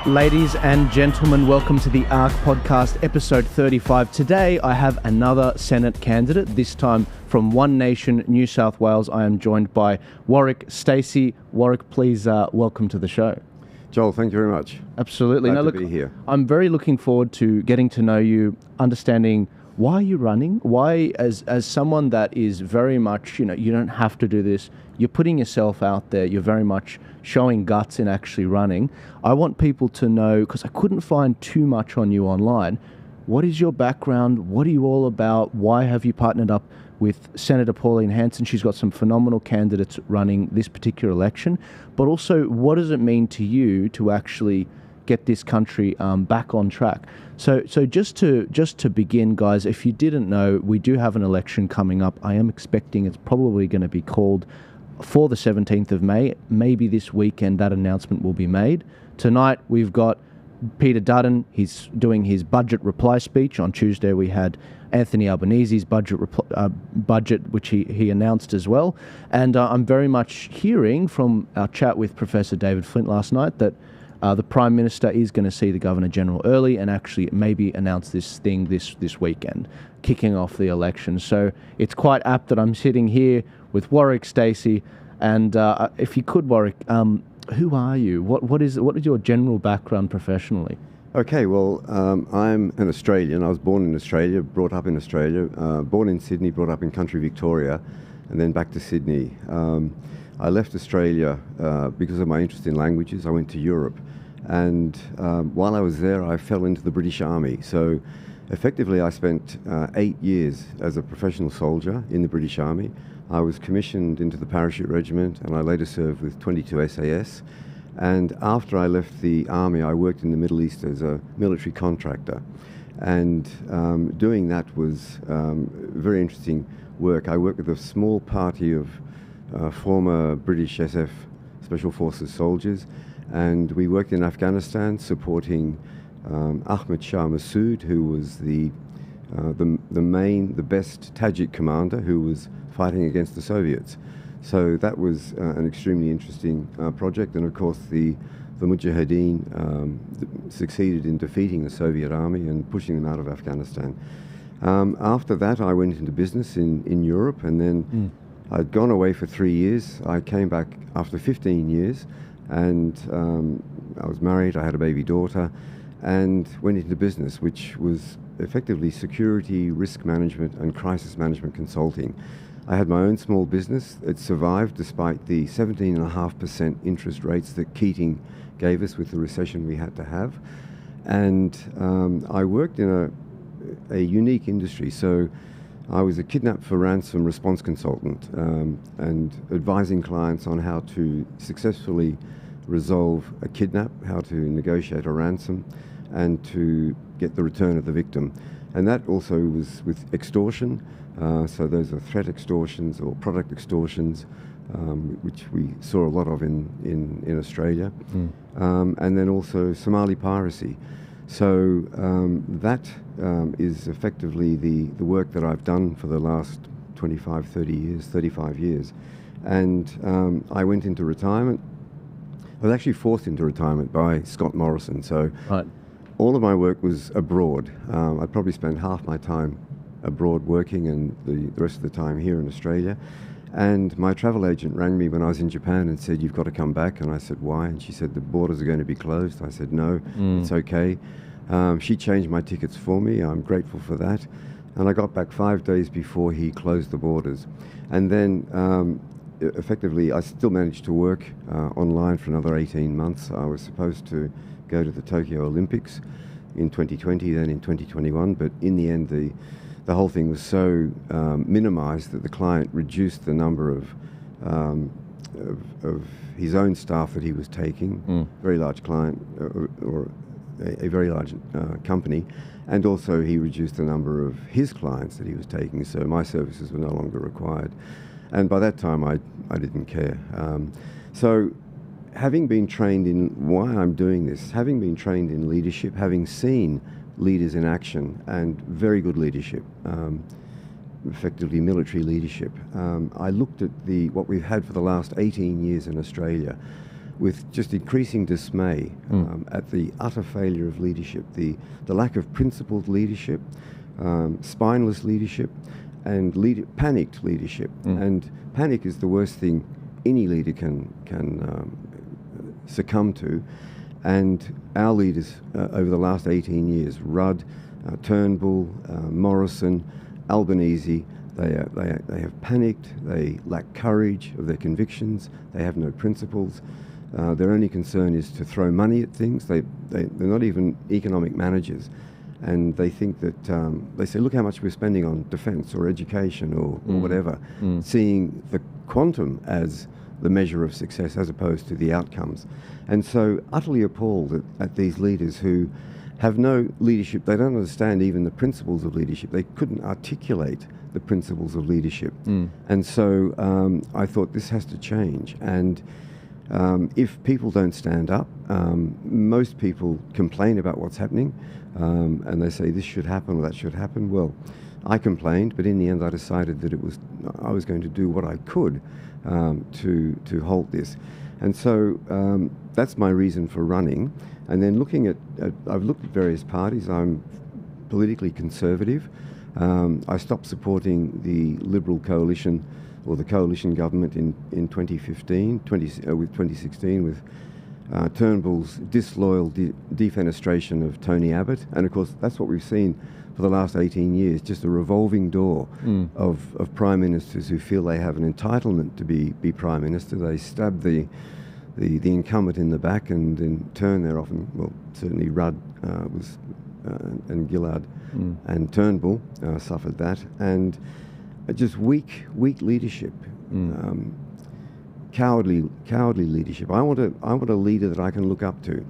Ladies and gentlemen, welcome to the Ark podcast, episode 35. Today, I have another Senate candidate, this time from One Nation, New South Wales. I am joined by Warwick Stacey. Warwick, please welcome to the show. Joel, thank you very much. Absolutely. Glad to be here. I'm very looking forward to getting to know you, understanding why you're running, why as someone that is very much, you don't have to do this, you're putting yourself out there, you're very much showing guts in actually running. I want people to know, because I couldn't find too much on you online, what is your background, what are you all about, why have you partnered up with Senator Pauline Hanson? She's got some phenomenal candidates running this particular election, but also what does it mean to you to actually get this country back on track? So just to begin, guys, if you didn't know, we do have an election coming up. I am expecting it's probably going to be called for the 17th of May. Maybe this weekend that announcement will be made. Tonight we've got Peter Dutton. He's doing his budget reply speech. On Tuesday we had Anthony Albanese's budget, which he announced as well. And I'm very much hearing from our chat with Professor David Flint last night that the Prime Minister is going to see the Governor-General early and actually maybe announce this thing this weekend, kicking off the election. So it's quite apt that I'm sitting here with Warwick Stacey. And if you could, Warwick, who are you? What is your general background professionally? Okay, well, I'm an Australian. I was born in Australia, brought up in Australia, born in Sydney, brought up in country Victoria, and then back to Sydney. I left Australia because of my interest in languages. I went to Europe, and while I was there, I fell into the British Army. So effectively, I spent 8 years as a professional soldier in the British Army. I was commissioned into the Parachute Regiment, and I later served with 22 SAS. And after I left the Army, I worked in the Middle East as a military contractor. And doing that was very interesting work. I worked with a small party of former British SF Special Forces soldiers, and we worked in Afghanistan supporting Ahmad Shah Massoud, who was the best Tajik commander who was fighting against the Soviets. So that was an extremely interesting project, and of course the Mujahideen succeeded in defeating the Soviet army and pushing them out of Afghanistan. After that, I went into business in Europe, and then I'd gone away for 3 years. I came back after 15 years, and I was married, I had a baby daughter, and went into business, which was effectively security, risk management, and crisis management consulting. I had my own small business. It survived despite the 17.5% interest rates that Keating gave us with the recession we had to have. And I worked in a unique industry. So I was a kidnap for ransom response consultant and advising clients on how to successfully resolve a kidnap, how to negotiate a ransom, and to get the return of the victim. And that also was with extortion. So those are threat extortions or product extortions, which we saw a lot of in Australia. And then also Somali piracy. So that is effectively the work that I've done for the last 35 years. And I went into retirement. I was actually forced into retirement by Scott Morrison. So all of my work was abroad. I'd probably spend half my time abroad working and the rest of the time here in Australia. And my travel agent rang me when I was in Japan and said, "You've got to come back." And I said, "Why?" And she said, "The borders are going to be closed." I said, "No, it's okay." She changed my tickets for me. I'm grateful for that. And I got back 5 days before he closed the borders. And then effectively, I still managed to work online for another 18 months. I was supposed to go to the Tokyo Olympics in 2020, then in 2021. But in the end, the whole thing was so minimized that the client reduced the number of his own staff that he was taking, very large client or a very large company, and also he reduced the number of his clients that he was taking, so my services were no longer required. And by that time I didn't care. So having been trained in why I'm doing this, having been trained in leadership, having seen leaders in action and very good leadership, effectively military leadership, I looked at what we've had for the last 18 years in Australia. with just increasing dismay at the utter failure of leadership, the lack of principled leadership, spineless leadership, and panicked leadership. And panic is the worst thing any leader can succumb to. And our leaders over the last 18 years, Rudd, Turnbull, Morrison, Albanese, they have panicked, they lack courage of their convictions, they have no principles. Their only concern is to throw money at things. They're not even economic managers. And they think that, they say, look how much we're spending on defence or education or whatever, seeing the quantum as the measure of success as opposed to the outcomes. And so utterly appalled at these leaders who have no leadership. They don't understand even the principles of leadership. They couldn't articulate the principles of leadership. And so I thought this has to change. And if people don't stand up, most people complain about what's happening, and they say this should happen or that should happen. Well, I complained, but in the end I decided that I was going to do what I could to halt this. And so that's my reason for running. And then I've looked at various parties. I'm politically conservative. I stopped supporting the Liberal coalition or the coalition government in 2016 with Turnbull's disloyal defenestration of Tony Abbott. And of course, that's what we've seen for the last 18 years, just a revolving door of prime ministers who feel they have an entitlement to be prime minister. They stab the incumbent in the back, and in turn they're often, well, certainly Rudd and Gillard and Turnbull suffered that. And just weak leadership, cowardly leadership. I want a leader that I can look up to.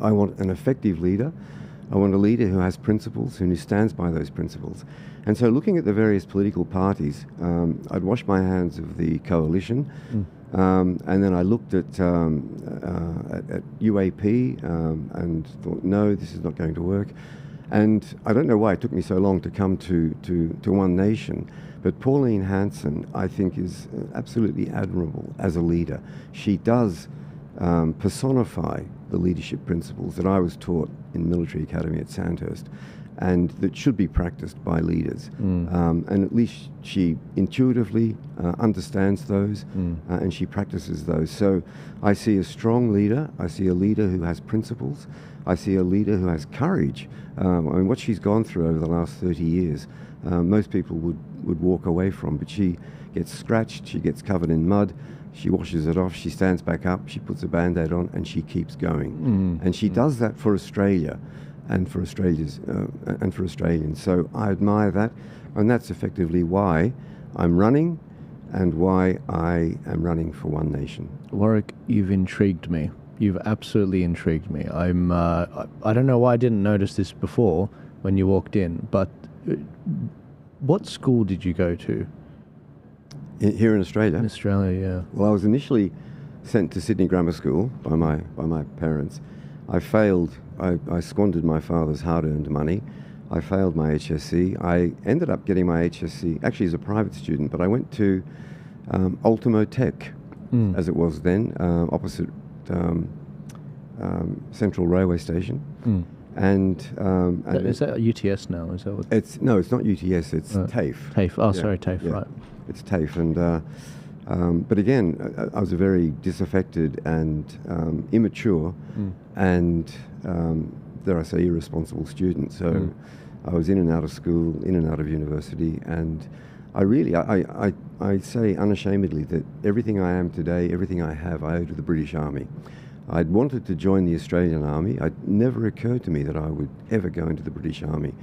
I want an effective leader. I want a leader who has principles and who stands by those principles. And so looking at the various political parties, I'd washed my hands of the coalition, and then I looked at UAP and thought, no, this is not going to work. And I don't know why it took me so long to come to One Nation, but Pauline Hanson, I think, is absolutely admirable as a leader. She does personify the leadership principles that I was taught in military academy at Sandhurst, and that should be practiced by leaders. And at least she intuitively understands those, and she practices those. So I see a strong leader. I see a leader who has principles. I see a leader who has courage. I mean, what she's gone through over the last 30 years, most people would walk away from, but she gets scratched, she gets covered in mud, she washes it off, she stands back up, she puts a Band-Aid on, and she keeps going. And she does that for Australia and for Australians. So I admire that, and that's effectively why I'm running and why I am running for One Nation. Warwick, you've intrigued me. You've absolutely intrigued me. I don't know why I didn't notice this before when you walked in, but what school did you go to? Here in Australia? In Australia, yeah. Well, I was initially sent to Sydney Grammar School by my parents. I failed. I squandered my father's hard-earned money. I failed my HSC. I ended up getting my HSC actually as a private student, but I went to Ultimo Tech, as it was then, opposite Central Railway Station. And is that UTS now? Is that what? It's not UTS. It's TAFE. TAFE. Oh, yeah, sorry, TAFE. Yeah. Right. It's TAFE, and but again, I was a very disaffected and immature, and dare I say, irresponsible student. So I was in and out of school, in and out of university, and I really, I say unashamedly that everything I am today, everything I have, I owe to the British Army. I'd wanted to join the Australian Army. It never occurred to me that I would ever go into the British Army.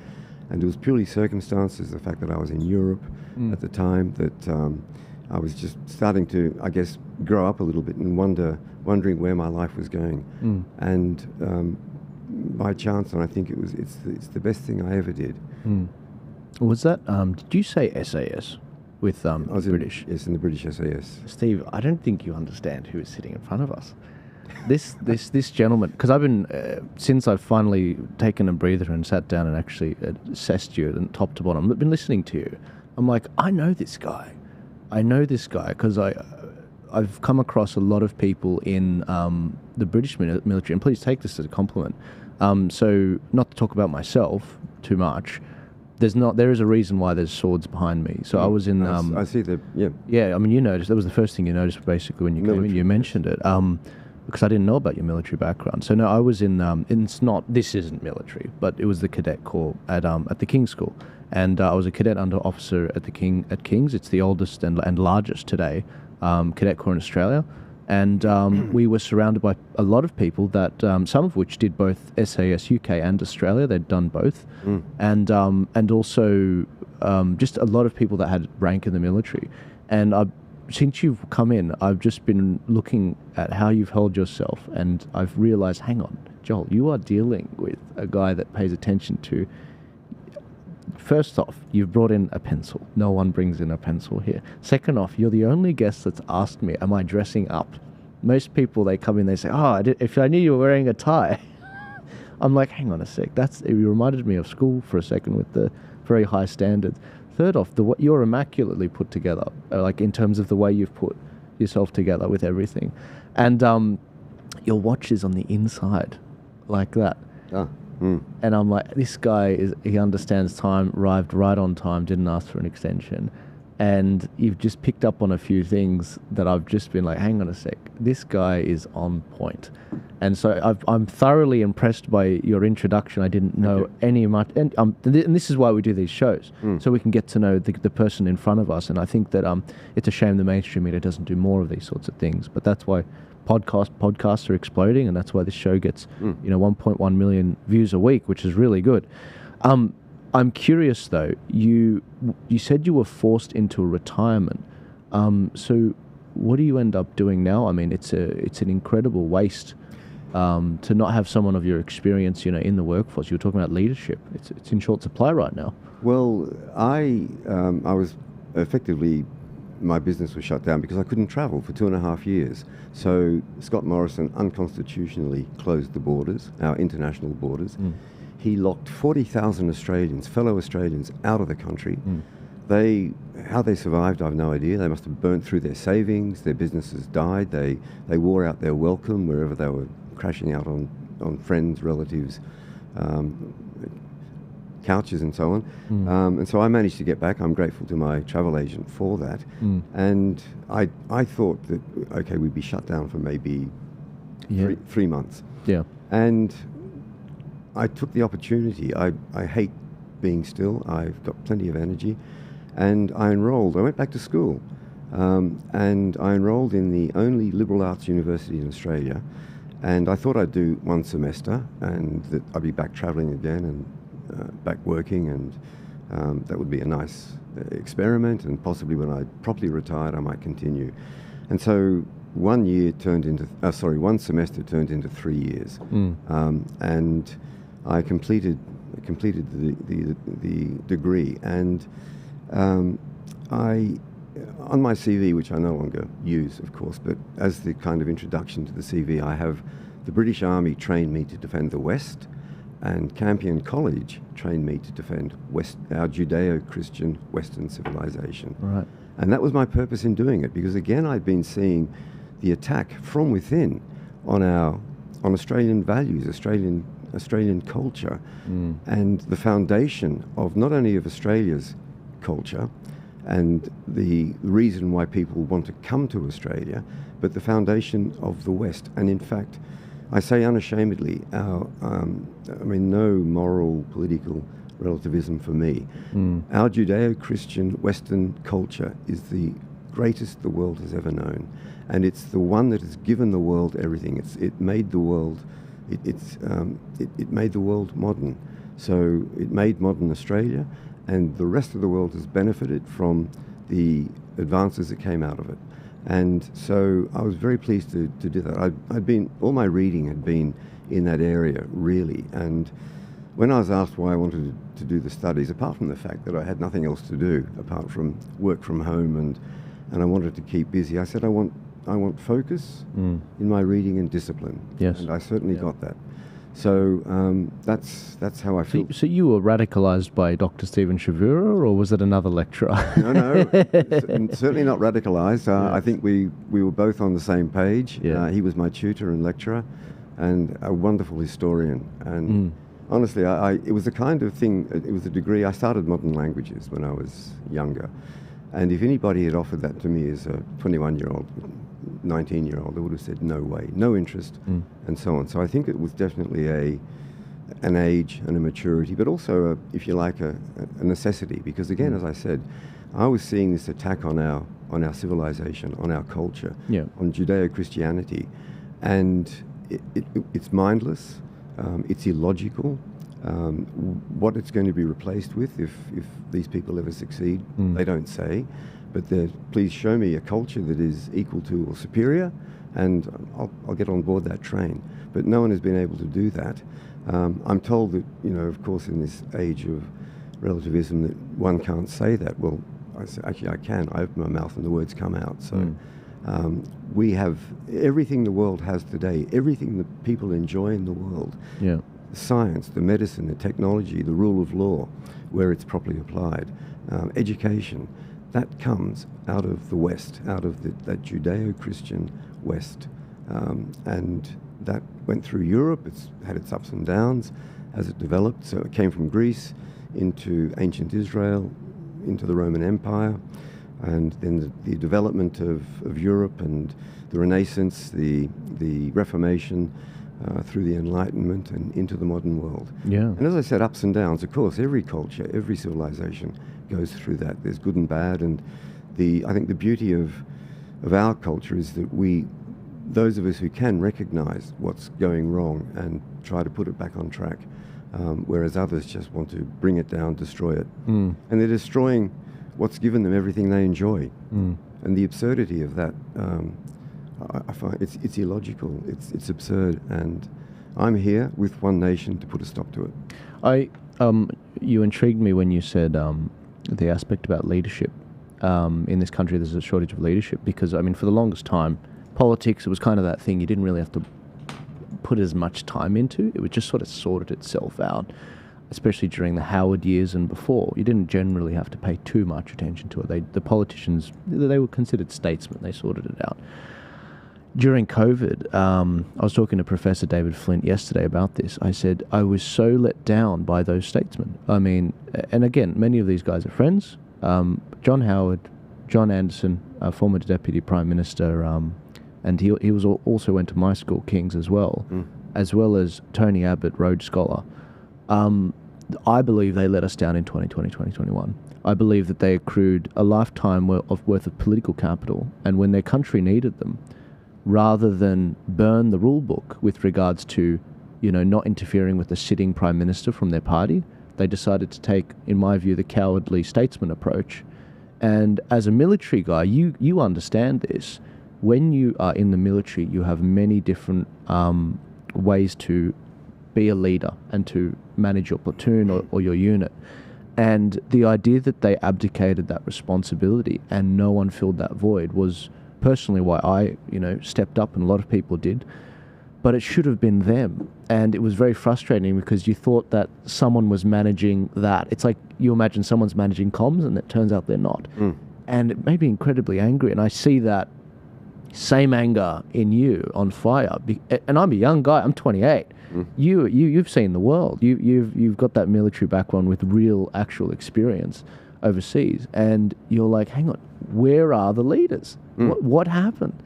And it was purely circumstances, the fact that I was in Europe at the time, that I was just starting to, I guess, grow up a little bit and wondering where my life was going. And by chance, and I think it's the best thing I ever did. Was that, did you say SAS with I was British? Yes, in the British SAS. Steve, I don't think you understand who is sitting in front of us. This gentleman, because I've been, since I've finally taken a breather and sat down and actually assessed you and top to bottom, I've been listening to you. I'm like, I know this guy because I've come across a lot of people in the British military, and please take this as a compliment. So not to talk about myself too much, there is a reason why there's swords behind me. So I was in... I see the... Yeah. Yeah, I mean, you noticed, that was the first thing you noticed basically when you came in. You mentioned it. Because I didn't know about your military background. So no, I was in, this isn't military, but it was the cadet corps at the King's School. And I was a cadet under officer at King's. It's the oldest and largest today cadet corps in Australia. And we were surrounded by a lot of people that, some of which did both SAS UK and Australia. They'd done both. And also just a lot of people that had rank in the military. And since you've come in, I've just been looking at how you've held yourself, and I've realised, hang on, Joel, you are dealing with a guy that pays attention to... First off, you've brought in a pencil. No one brings in a pencil here. Second off, you're the only guest that's asked me, am I dressing up? Most people, they come in, they say, if I knew you were wearing a tie. I'm like, hang on a sec. It reminded me of school for a second with the very high standards. Third off, you're immaculately put together, like in terms of the way you've put yourself together with everything. And your watch is on the inside, like that. And I'm like, this guy, he understands time, arrived right on time, didn't ask for an extension. And you've just picked up on a few things that I've just been like, hang on a sec, this guy is on point. And so I'm thoroughly impressed by your introduction. I didn't know much. And this is why we do these shows, so we can get to know the person in front of us. And I think that it's a shame the mainstream media doesn't do more of these sorts of things. But that's why podcasts are exploding, and that's why this show gets 1.1 million views a week, which is really good. I'm curious though, you said you were forced into retirement. So what do you end up doing now? I mean, it's an incredible waste to not have someone of your experience, in the workforce. You were talking about leadership. It's in short supply right now. Well, I was effectively, my business was shut down because I couldn't travel for 2.5 years. So Scott Morrison unconstitutionally closed the borders, our international borders. He locked 40,000 fellow Australians, out of the country. How they survived, I have no idea. They must have burnt through their savings. Their businesses died. They wore out their welcome wherever they were crashing out on friends, relatives, couches and so on. And so I managed to get back. I'm grateful to my travel agent for that. And I thought that, okay, we'd be shut down for maybe 3 months. Yeah. And I took the opportunity. I hate being still. I've got plenty of energy. And I enrolled. I went back to school. And I enrolled in the only liberal arts university in Australia. And I thought I'd do 1 semester and that I'd be back travelling again and back working. And that would be a nice experiment. And possibly when I properly retired, I might continue. And so 1 semester turned into 3 years. And I completed the degree, and on my CV, which I no longer use, of course, but as the kind of introduction to the CV, I have the British Army trained me to defend the West, and Campion College trained me to defend our Judeo-Christian Western civilization. Right. And that was my purpose in doing it, because again, I'd been seeing the attack from within on Australian values, Australian culture, and the foundation of not only of Australia's culture and the reason why people want to come to Australia, but the foundation of the West. And in fact, I say unashamedly, no moral, political relativism for me. Our Judeo-Christian Western culture is the greatest the world has ever known, and it's the one that has given the world everything. It made the world. It made the world modern. So it made modern Australia, and the rest of the world has benefited from the advances that came out of it. And so I was very pleased to do that. All my reading had been in that area, really. And when I was asked why I wanted to do the studies, apart from the fact that I had nothing else to do apart from work from home and I wanted to keep busy, I said I want focus in my reading and discipline. Yes. And I certainly got that. So that's how I feel. So you were radicalised by Dr. Stephen Shavura, or was it another lecturer? No, certainly not radicalised. I think we were both on the same page. Yeah. He was my tutor and lecturer, and a wonderful historian. And honestly, it was the kind of thing. It was a degree. I started modern languages when I was younger, and if anybody had offered that to me as a 21-year-old, 19-year-old, I would have said no way, no interest, and so on. So I think it was definitely an age and a maturity, but also, if you like, a necessity. Because again, as I said, I was seeing this attack on our civilization, on our culture, on Judeo-Christianity, and it's mindless, it's illogical. What it's going to be replaced with, if these people ever succeed, they don't say. But please show me a culture that is equal to or superior, and I'll get on board that train. But no one has been able to do that. I'm told that, of course, in this age of relativism, that one can't say that. Well, I say, actually, I can. I open my mouth and the words come out. So we have everything the world has today, everything that people enjoy in the world. Yeah. The science, the medicine, the technology, the rule of law, where it's properly applied, education. That comes out of the West, out of that Judeo-Christian West. And that went through Europe. It's had its ups and downs as it developed. So it came from Greece into ancient Israel, into the Roman Empire, and then the development of Europe and the Renaissance, the Reformation, through the Enlightenment and into the modern world. Yeah. And as I said, ups and downs. Of course, every culture, every civilization goes through that. There's good and bad, and I think the beauty of our culture is that those of us who can recognize what's going wrong and try to put it back on track, whereas others just want to bring it down, destroy it. And they're destroying what's given them everything they enjoy. And the absurdity of that, I find it's illogical, it's absurd, and I'm here with One Nation to put a stop to it. You intrigued me when you said the aspect about leadership. In this country, there's a shortage of leadership because, for the longest time, politics, it was kind of that thing you didn't really have to put as much time into. It would just sort of sorted itself out, especially during the Howard years and before. You didn't generally have to pay too much attention to it. The politicians, they were considered statesmen. They sorted it out. During COVID, I was talking to Professor David Flint yesterday about this. I said, I was so let down by those statesmen. And again, many of these guys are friends. John Howard, John Anderson, former Deputy Prime Minister, and he was also went to my school, King's, as well as Tony Abbott, Rhodes Scholar. I believe they let us down in 2020, 2021. I believe that they accrued a lifetime worth of political capital, and when their country needed them, rather than burn the rule book with regards to, not interfering with the sitting prime minister from their party, they decided to take, in my view, the cowardly statesman approach. And as a military guy, you understand this. When you are in the military, you have many different ways to be a leader and to manage your platoon or your unit. And the idea that they abdicated that responsibility and no one filled that void was personally why I, stepped up, and a lot of people did. But it should have been them. And it was very frustrating because you thought that someone was managing that. It's like you imagine someone's managing comms and it turns out they're not. And it made me incredibly angry. And I see that same anger in you on fire. And I'm a young guy. I'm 28. You've seen the world. You've got that military background with real, actual experience overseas. And you're like, hang on, where are the leaders? What happened?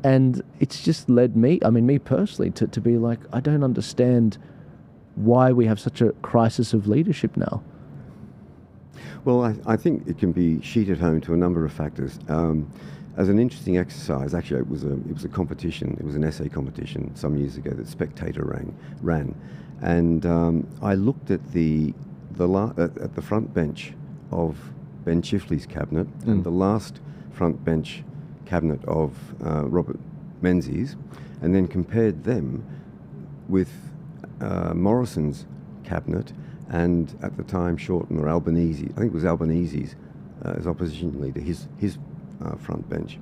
And it's just led me, me personally, to be like, I don't understand why we have such a crisis of leadership now. Well, I think it can be sheeted home to a number of factors. As an interesting exercise, actually, it was a competition. It was an essay competition some years ago that Spectator ran, and I looked at the front bench of Ben Chifley's cabinet and the last front bench cabinet of Robert Menzies, and then compared them with Morrison's cabinet and, at the time, Shorten or Albanese. I think it was Albanese's as opposition leader, his front bench.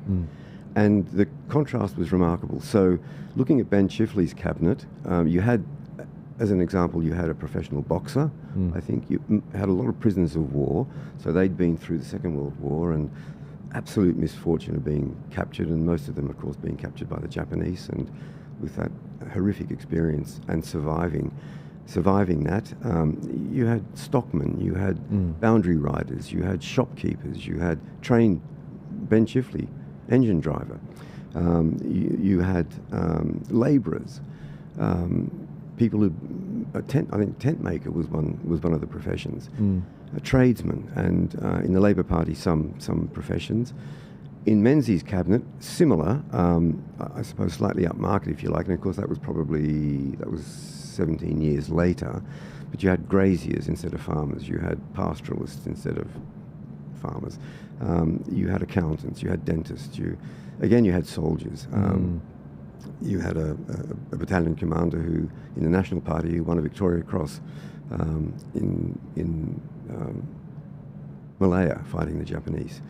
And the contrast was remarkable. So looking at Ben Chifley's cabinet, you had as an example, you had a professional boxer. I think you had a lot of prisoners of war. So they'd been through the Second World War and absolute misfortune of being captured, and most of them, of course, being captured by the Japanese, and with that horrific experience and surviving that, you had stockmen, you had boundary riders, you had shopkeepers, you had trained Ben Chifley, engine driver, you had labourers, people who I think tent maker was one of the professions. A tradesman, and in the Labour Party some professions. In Menzies' cabinet, similar, I suppose slightly upmarket if you like, and of course that was 17 years later, but you had graziers instead of farmers, you had pastoralists instead of farmers, you had accountants, you had dentists, you had soldiers. You had a battalion commander who, in the National Party, who won a Victoria Cross in Malaya fighting the Japanese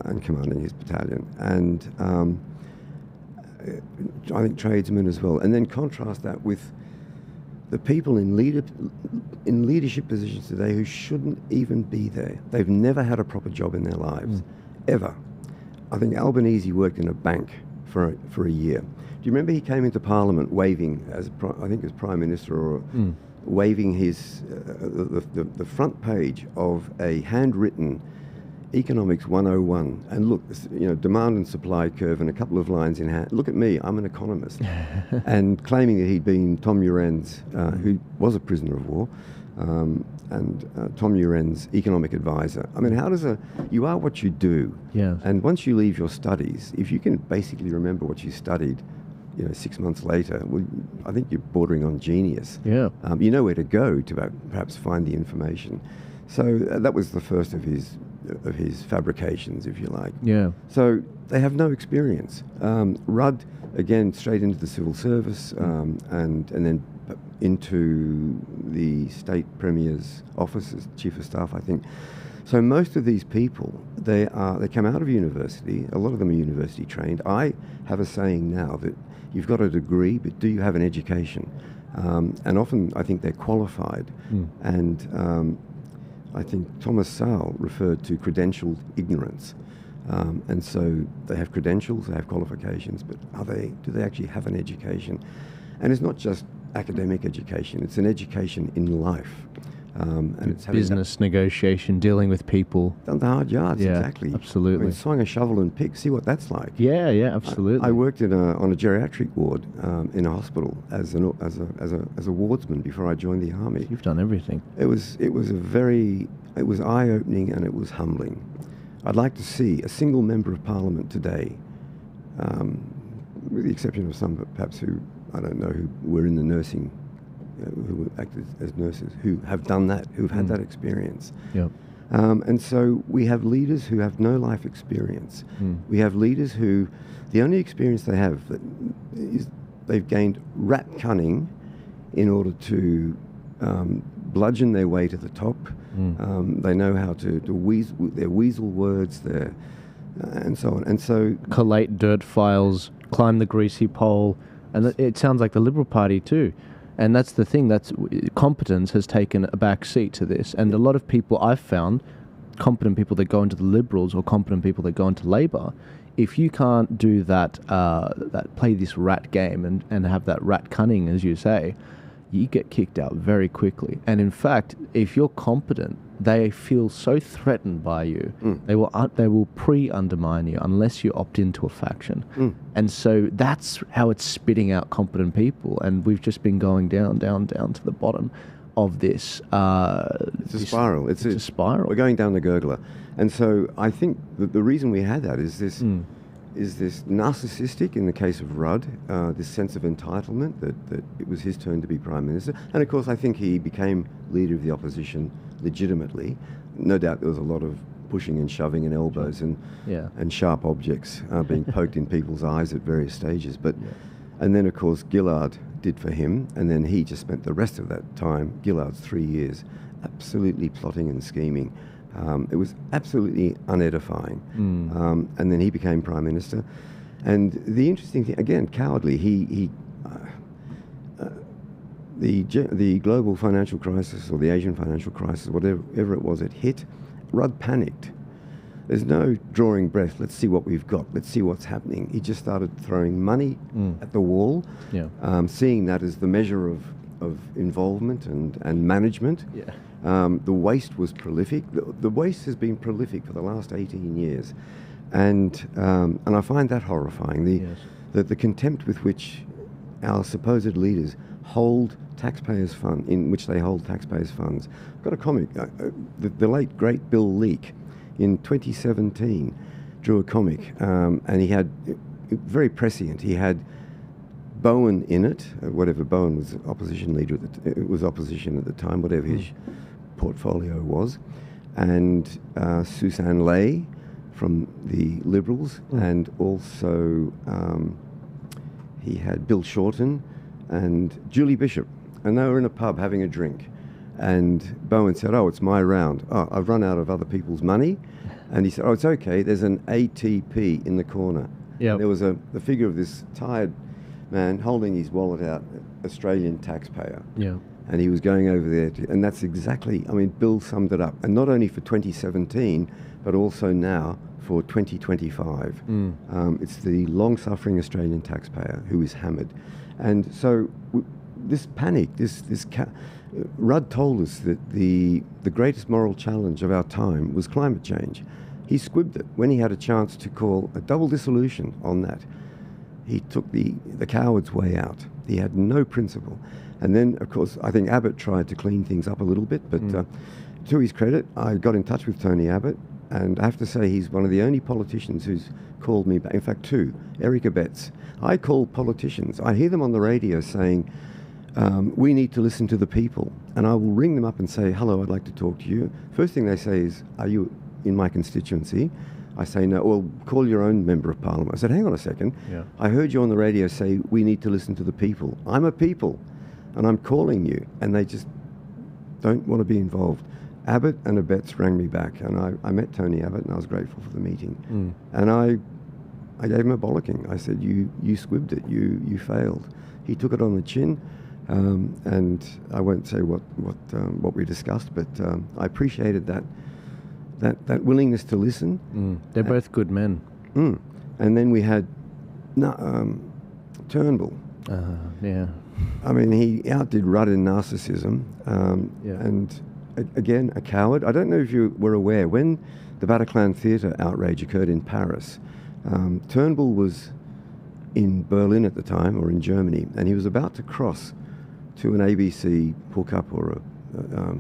and commanding his battalion. And I think tradesmen as well. And then contrast that with the people in leadership positions today who shouldn't even be there. They've never had a proper job in their lives, ever. I think Albanese worked in a bank for a year. Do you remember he came into Parliament waving, as Prime Minister, or waving his the front page of a handwritten Economics 101, and look, demand and supply curve and a couple of lines in hand. Look at me, I'm an economist, and claiming that he'd been Tom Uren's, who was a prisoner of war, and Tom Uren's economic advisor. I mean, you are what you do. Yes. And once you leave your studies, if you can basically remember what you studied, 6 months later, well, I think you're bordering on genius. Yeah. You know where to go to perhaps find the information. So that was the first of his fabrications, if you like. Yeah. So they have no experience. Rudd, again, straight into the civil service, and then into the state premier's office as chief of staff, I think. So most of these people, they come out of university. A lot of them are university trained. I have a saying now that you've got a degree, but do you have an education? And often I think they're qualified. And I think Thomas Sowell referred to credentialed ignorance. And so they have credentials, they have qualifications, but do they actually have an education? And it's not just academic education, it's an education in life. And it's business, negotiation, dealing with people. Done the hard yards, yeah, exactly. Absolutely. I mean, swung a shovel and pick, see what that's like. Yeah, absolutely. I worked on a geriatric ward in a hospital as a wardsman before I joined the army. You've done everything. It was eye-opening, and it was humbling. I'd like to see a single member of Parliament today, with the exception of some perhaps who, I don't know, who were in the nursing, who acted as nurses, who have done that, who've had that experience. Yep. And so we have leaders who have no life experience. We have leaders who, the only experience they have is they've gained rat cunning in order to bludgeon their way to the top. They know how to weasel their weasel words, and so on. And so collate dirt files, climb the greasy pole, and it sounds like the Liberal Party too. And that's the thing, competence has taken a back seat to this. And a lot of people I've found, competent people that go into the Liberals or competent people that go into Labor, if you can't do that play this rat game and have that rat cunning, as you say, you get kicked out very quickly. And in fact, if you're competent, they feel so threatened by you, they will pre-undermine you unless you opt into a faction. And so that's how it's spitting out competent people. And we've just been going down to the bottom of this. It's a spiral. It's a spiral. We're going down the gurgler. And so I think that the reason we had that is this narcissistic, in the case of Rudd, this sense of entitlement that it was his turn to be Prime Minister. And of course, I think he became leader of the opposition legitimately. No doubt there was a lot of pushing and shoving and elbows and sharp objects being poked in people's eyes at various stages. And then, of course, Gillard did for him, and then he just spent the rest of that time, Gillard's 3 years, absolutely plotting and scheming. It was absolutely unedifying. And then he became Prime Minister. And the interesting thing, again, cowardly, the global financial crisis or the Asian financial crisis, whatever it was, it hit. Rudd panicked. There's no drawing breath. Let's see what we've got. Let's see what's happening. He just started throwing money at the wall, seeing that as the measure of involvement and management. The waste was prolific. The waste has been prolific for the last 18 years. And I find that horrifying. The contempt with which our supposed leaders hold taxpayers' funds, in which they hold taxpayers' funds. I've got a comic. The late, great Bill Leak, in 2017, drew a comic, and he had, very prescient, he had Bowen in it, whatever Bowen was opposition leader, it was opposition at the time, whatever his portfolio was, and Susan Ley from the Liberals, and also he had Bill Shorten and Julie Bishop, and they were in a pub having a drink. And Bowen said, "Oh, it's my round. Oh, I've run out of other people's money." And he said, "Oh, it's okay. There's an ATP in the corner." There was the figure of this tired man holding his wallet out, Australian taxpayer. And he was going over there and that's exactly, I mean, Bill summed it up. And not only for 2017, but also now for 2025. It's the long-suffering Australian taxpayer who is hammered. And so this panic, Rudd told us that the greatest moral challenge of our time was climate change. He squibbed it when he had a chance to call a double dissolution on that. He took the coward's way out. He had no principle. And then, of course, I think Abbott tried to clean things up a little bit, but to his credit, I got in touch with Tony Abbott, and I have to say he's one of the only politicians who's called me back. In fact, two, Erica Betts. I call politicians. I hear them on the radio saying, we need to listen to the people. And I will ring them up and say, "Hello, I'd like to talk to you." First thing they say is, "Are you in my constituency?" I say, "No." "Well, call your own member of parliament." I said, "Hang on a second. I heard you on the radio say we need to listen to the people. I'm a people, and I'm calling you." And they just don't want to be involved. Abbott and Abetz rang me back, and I met Tony Abbott, and I was grateful for the meeting. And I gave him a bollocking. I said, you squibbed it. You failed." He took it on the chin. And I won't say what we discussed, but I appreciated that willingness to listen. They're both good men. And then we had Turnbull. I mean, he outdid Rudd in narcissism, and again, a coward. I don't know if you were aware, when the Bataclan Theatre outrage occurred in Paris, Turnbull was in Berlin at the time, or in Germany, and he was about to cross to an ABC hookup or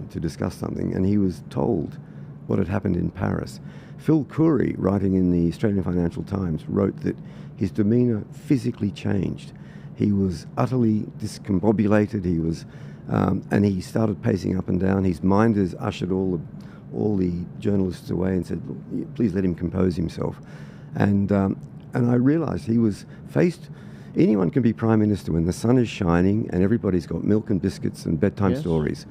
to discuss something, and he was told what had happened in Paris. Phil Coury, writing in the Australian Financial Times, wrote that his demeanour physically changed. He was utterly discombobulated. He was, and he started pacing up and down. His minders ushered all the journalists away and said, "Please let him compose himself." And I realised he was faced. Anyone can be Prime Minister when the sun is shining and everybody's got milk and biscuits and bedtime stories.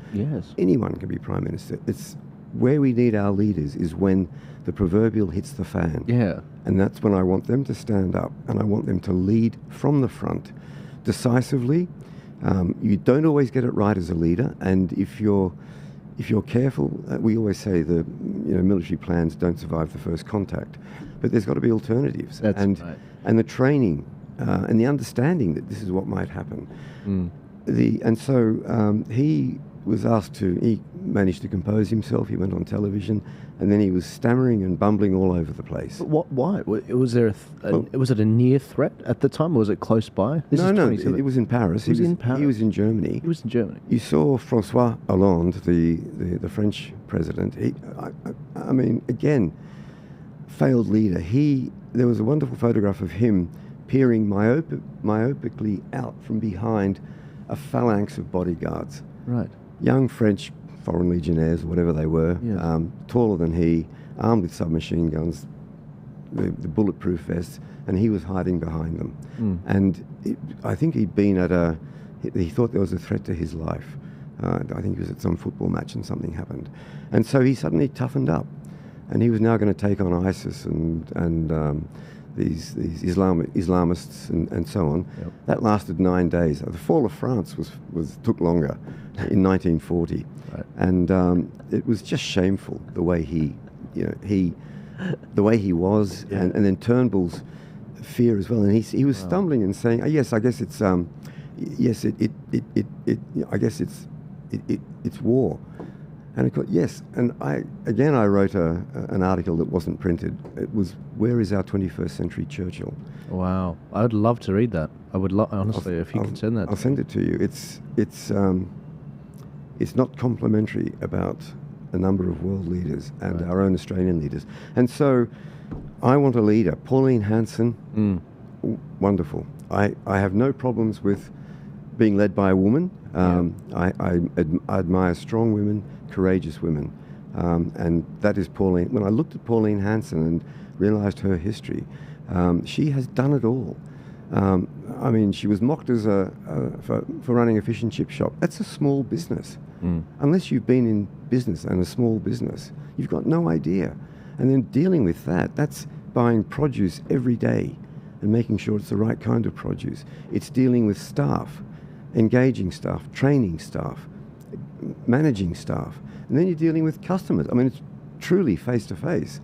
Anyone can be Prime Minister. It's where we need our leaders is when the proverbial hits the fan. And that's when I want them to stand up, and I want them to lead from the front decisively. You don't always get it right as a leader, and if you're careful, we always say the military plans don't survive the first contact, but there's got to be alternatives. And the training and the understanding that this is what might happen. So he was asked he managed to compose himself. He went on television, and then he was stammering and bumbling all over the place. But why? Was there was it a near threat at the time, or was it close by? No, it was in Paris. He was in Paris. He was in Germany. He was in Germany. You saw François Hollande, the French president. I mean, again, failed leader. There was a wonderful photograph of him peering myopically out from behind a phalanx of bodyguards. Young French foreign legionnaires, whatever they were, taller than he, armed with submachine guns, the bulletproof vests, and he was hiding behind them. And I think he'd been he thought there was a threat to his life. I think he was at some football match and something happened. And so he suddenly toughened up, and he was now going to take on ISIS and Islamists and so on. Yep. That lasted 9 days. The fall of France took longer in 1940, Right. and it was just shameful the way he was, Yeah. and then Turnbull's fear as well. And he was stumbling and saying, oh, "Yes, I guess it's it's war." And of course, yes, and I wrote an article that wasn't printed. It was, "Where is our 21st century Churchill?" Wow, I would love to read that. I would honestly, if you can send that. I'll send it to you. It's not complimentary about a number of world leaders and our own Australian leaders. And so I want a leader. Pauline Hanson, wonderful. I have no problems with being led by a woman. I admire strong women, courageous women. And that is Pauline. When I looked at Pauline Hanson and realized her history, she has done it all. I mean, she was mocked as for running a fish and chip shop. That's a small business. Unless you've been in business and a small business, you've got no idea. And then dealing with that's buying produce every day and making sure it's the right kind of produce. It's dealing with staff, engaging staff, training staff, managing staff. And then you're dealing with customers. I mean, it's truly face-to-face.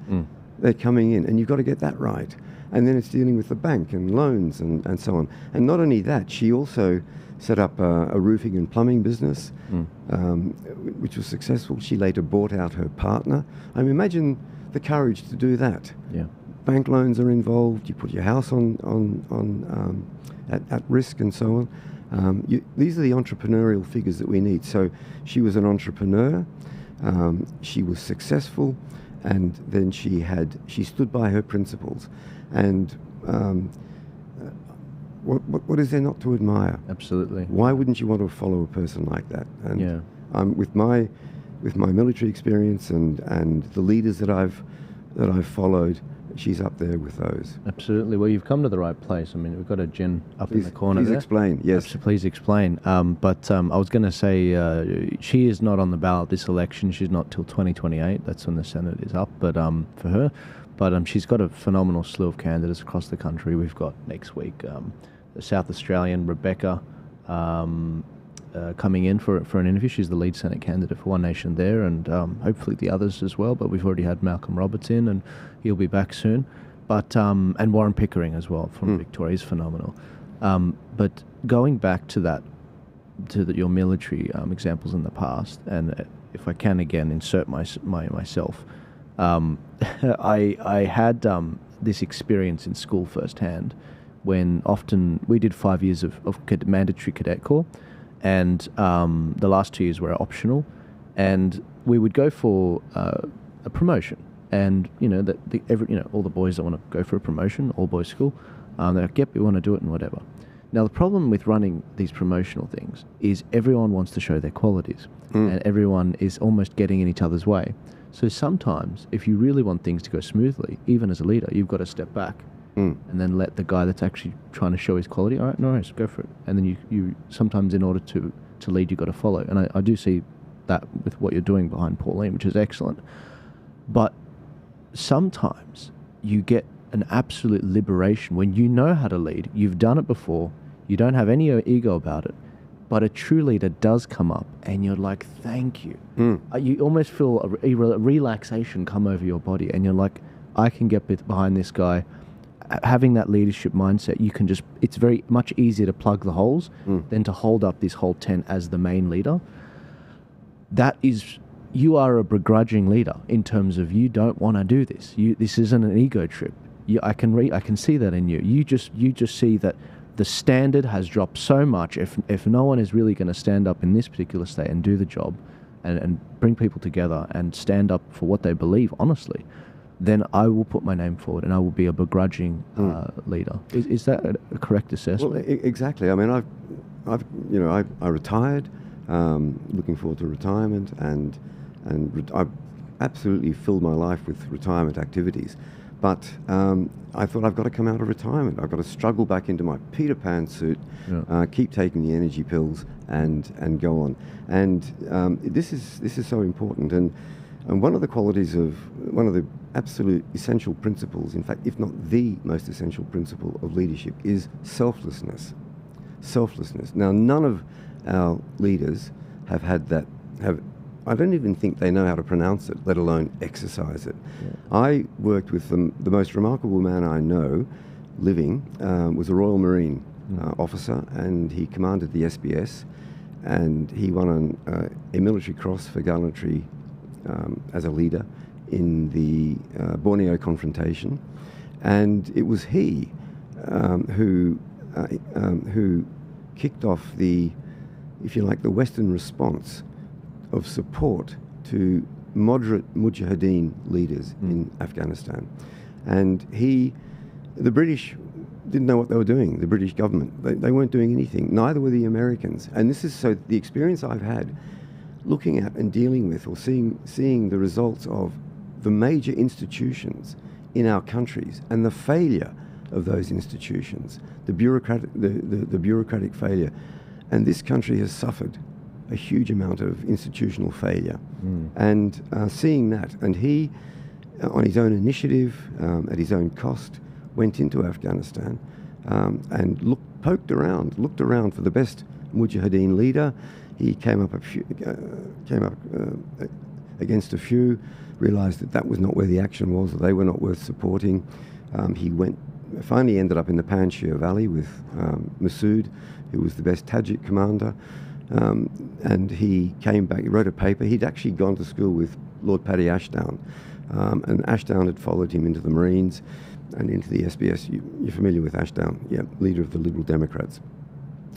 They're coming in, and you've got to get that right. And then it's dealing with the bank and loans and so on. And not only that, she also set up a roofing and plumbing business, which was successful. She later bought out her partner. I mean, imagine the courage to do that. Yeah. Bank loans are involved. You put your house at risk and so on. These are the entrepreneurial figures that we need. So she was an entrepreneur. She was successful, and then she stood by her principles. And what is there not to admire? Absolutely. Why wouldn't you want to follow a person like that? And Yeah. with my military experience and the leaders that I've followed, she's up there with those. Absolutely. Well, you've come to the right place. I mean, we've got a Jen up in the corner Please there. explain. Yes. Please explain. But I was going to say she is not on the ballot this election. She's not till 2028. That's when the Senate is up. But for her, she's got a phenomenal slew of candidates across the country. We've got next week the South Australian Rebecca coming in for an interview. She's the lead Senate candidate for One Nation there, and hopefully the others as well. But we've already had Malcolm Roberts in, and he'll be back soon. But and Warren Pickering as well from Victoria is phenomenal. But going back to your military examples in the past, and if I can again insert myself, I had this experience in school firsthand, when often we did 5 years of mandatory cadet corps, and the last 2 years were optional, and we would go for a promotion. And all the boys that want to go for a promotion, all boys school, they're like, yep, we want to do it and whatever. Now the problem with running these promotional things is everyone wants to show their qualities, and everyone is almost getting in each other's way. So sometimes, if you really want things to go smoothly, even as a leader, you've got to step back and then let the guy that's actually trying to show his quality, all right, no worries, go for it. And then you sometimes, in order to lead, you've got to follow. And I do see that with what you're doing behind Pauline, which is excellent. But sometimes you get an absolute liberation when you know how to lead. You've done it before. You don't have any ego about it. But a true leader does come up, and you're like, thank you. You almost feel a relaxation come over your body, and you're like, I can get behind this guy. Having that leadership mindset, it's very much easier to plug the holes than to hold up this whole tent as the main leader. You are a begrudging leader in terms of you don't want to do this. This isn't an ego trip. I can see that in you. You just see that the standard has dropped so much. If no one is really going to stand up in this particular state and do the job and bring people together and stand up for what they believe honestly, then I will put my name forward and I will be a begrudging leader. Is that a correct assessment? Well, exactly. I mean, I retired, looking forward to retirement, and I've absolutely filled my life with retirement activities. But I thought, I've got to come out of retirement. I've got to struggle back into my Peter Pan suit, keep taking the energy pills, and go on. And this is so important. And And one of the absolute essential principles, in fact, if not the most essential principle of leadership, is selflessness. Selflessness. Now, none of our leaders have had that, I don't even think they know how to pronounce it, let alone exercise it. Yeah. I worked with the most remarkable man I know living, was a Royal Marine officer, and he commanded the SBS, and he won a military cross for gallantry as a leader in the Borneo confrontation. And it was he who kicked off the, if you like, the Western response of support to moderate Mujahideen leaders in Afghanistan. And the British didn't know what they were doing, the British government. They weren't doing anything, neither were the Americans. And this is so the experience I've had looking at and dealing with, or seeing the results of the major institutions in our countries and the failure of those institutions, the bureaucratic failure. And this country has suffered a huge amount of institutional failure. And seeing that, and he, on his own initiative, at his own cost, went into Afghanistan and looked around for the best Mujahideen leader. He came up against a few, realised that was not where the action was, that they were not worth supporting. He finally ended up in the Panjshir Valley with Masood, who was the best Tajik commander. And he came back, he wrote a paper. He'd actually gone to school with Lord Paddy Ashdown, and Ashdown had followed him into the Marines and into the SBS. You're familiar with Ashdown, yeah, leader of the Liberal Democrats,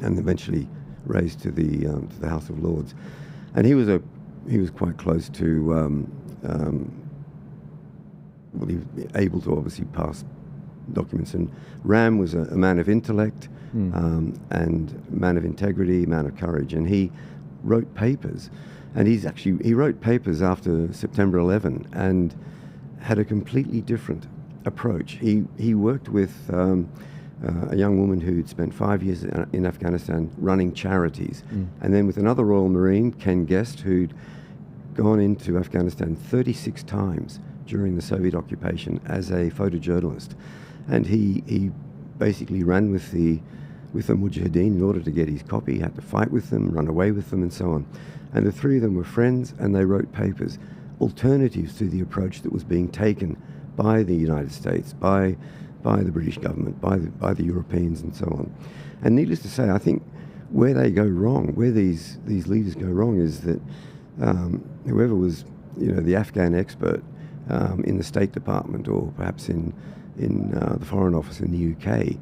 and eventually raised to the House of Lords. And he was quite close to, well, he was able to obviously pass documents. And Ram was a man of intellect, and man of integrity, man of courage, and he wrote papers. And he wrote papers after September 11 and had a completely different approach. He worked with a young woman who'd spent 5 years in Afghanistan running charities, and then with another Royal Marine, Ken Guest, who'd gone into Afghanistan 36 times during the Soviet occupation as a photojournalist. And he basically ran with the Mujahideen in order to get his copy. He had to fight with them, run away with them, and so on. And the three of them were friends, and they wrote papers, alternatives to the approach that was being taken by the United States, by the British government, by the Europeans, and so on. And needless to say, I think where they go wrong, where these leaders go wrong, is that whoever was, the Afghan expert in the State Department, or perhaps in the Foreign Office in the UK,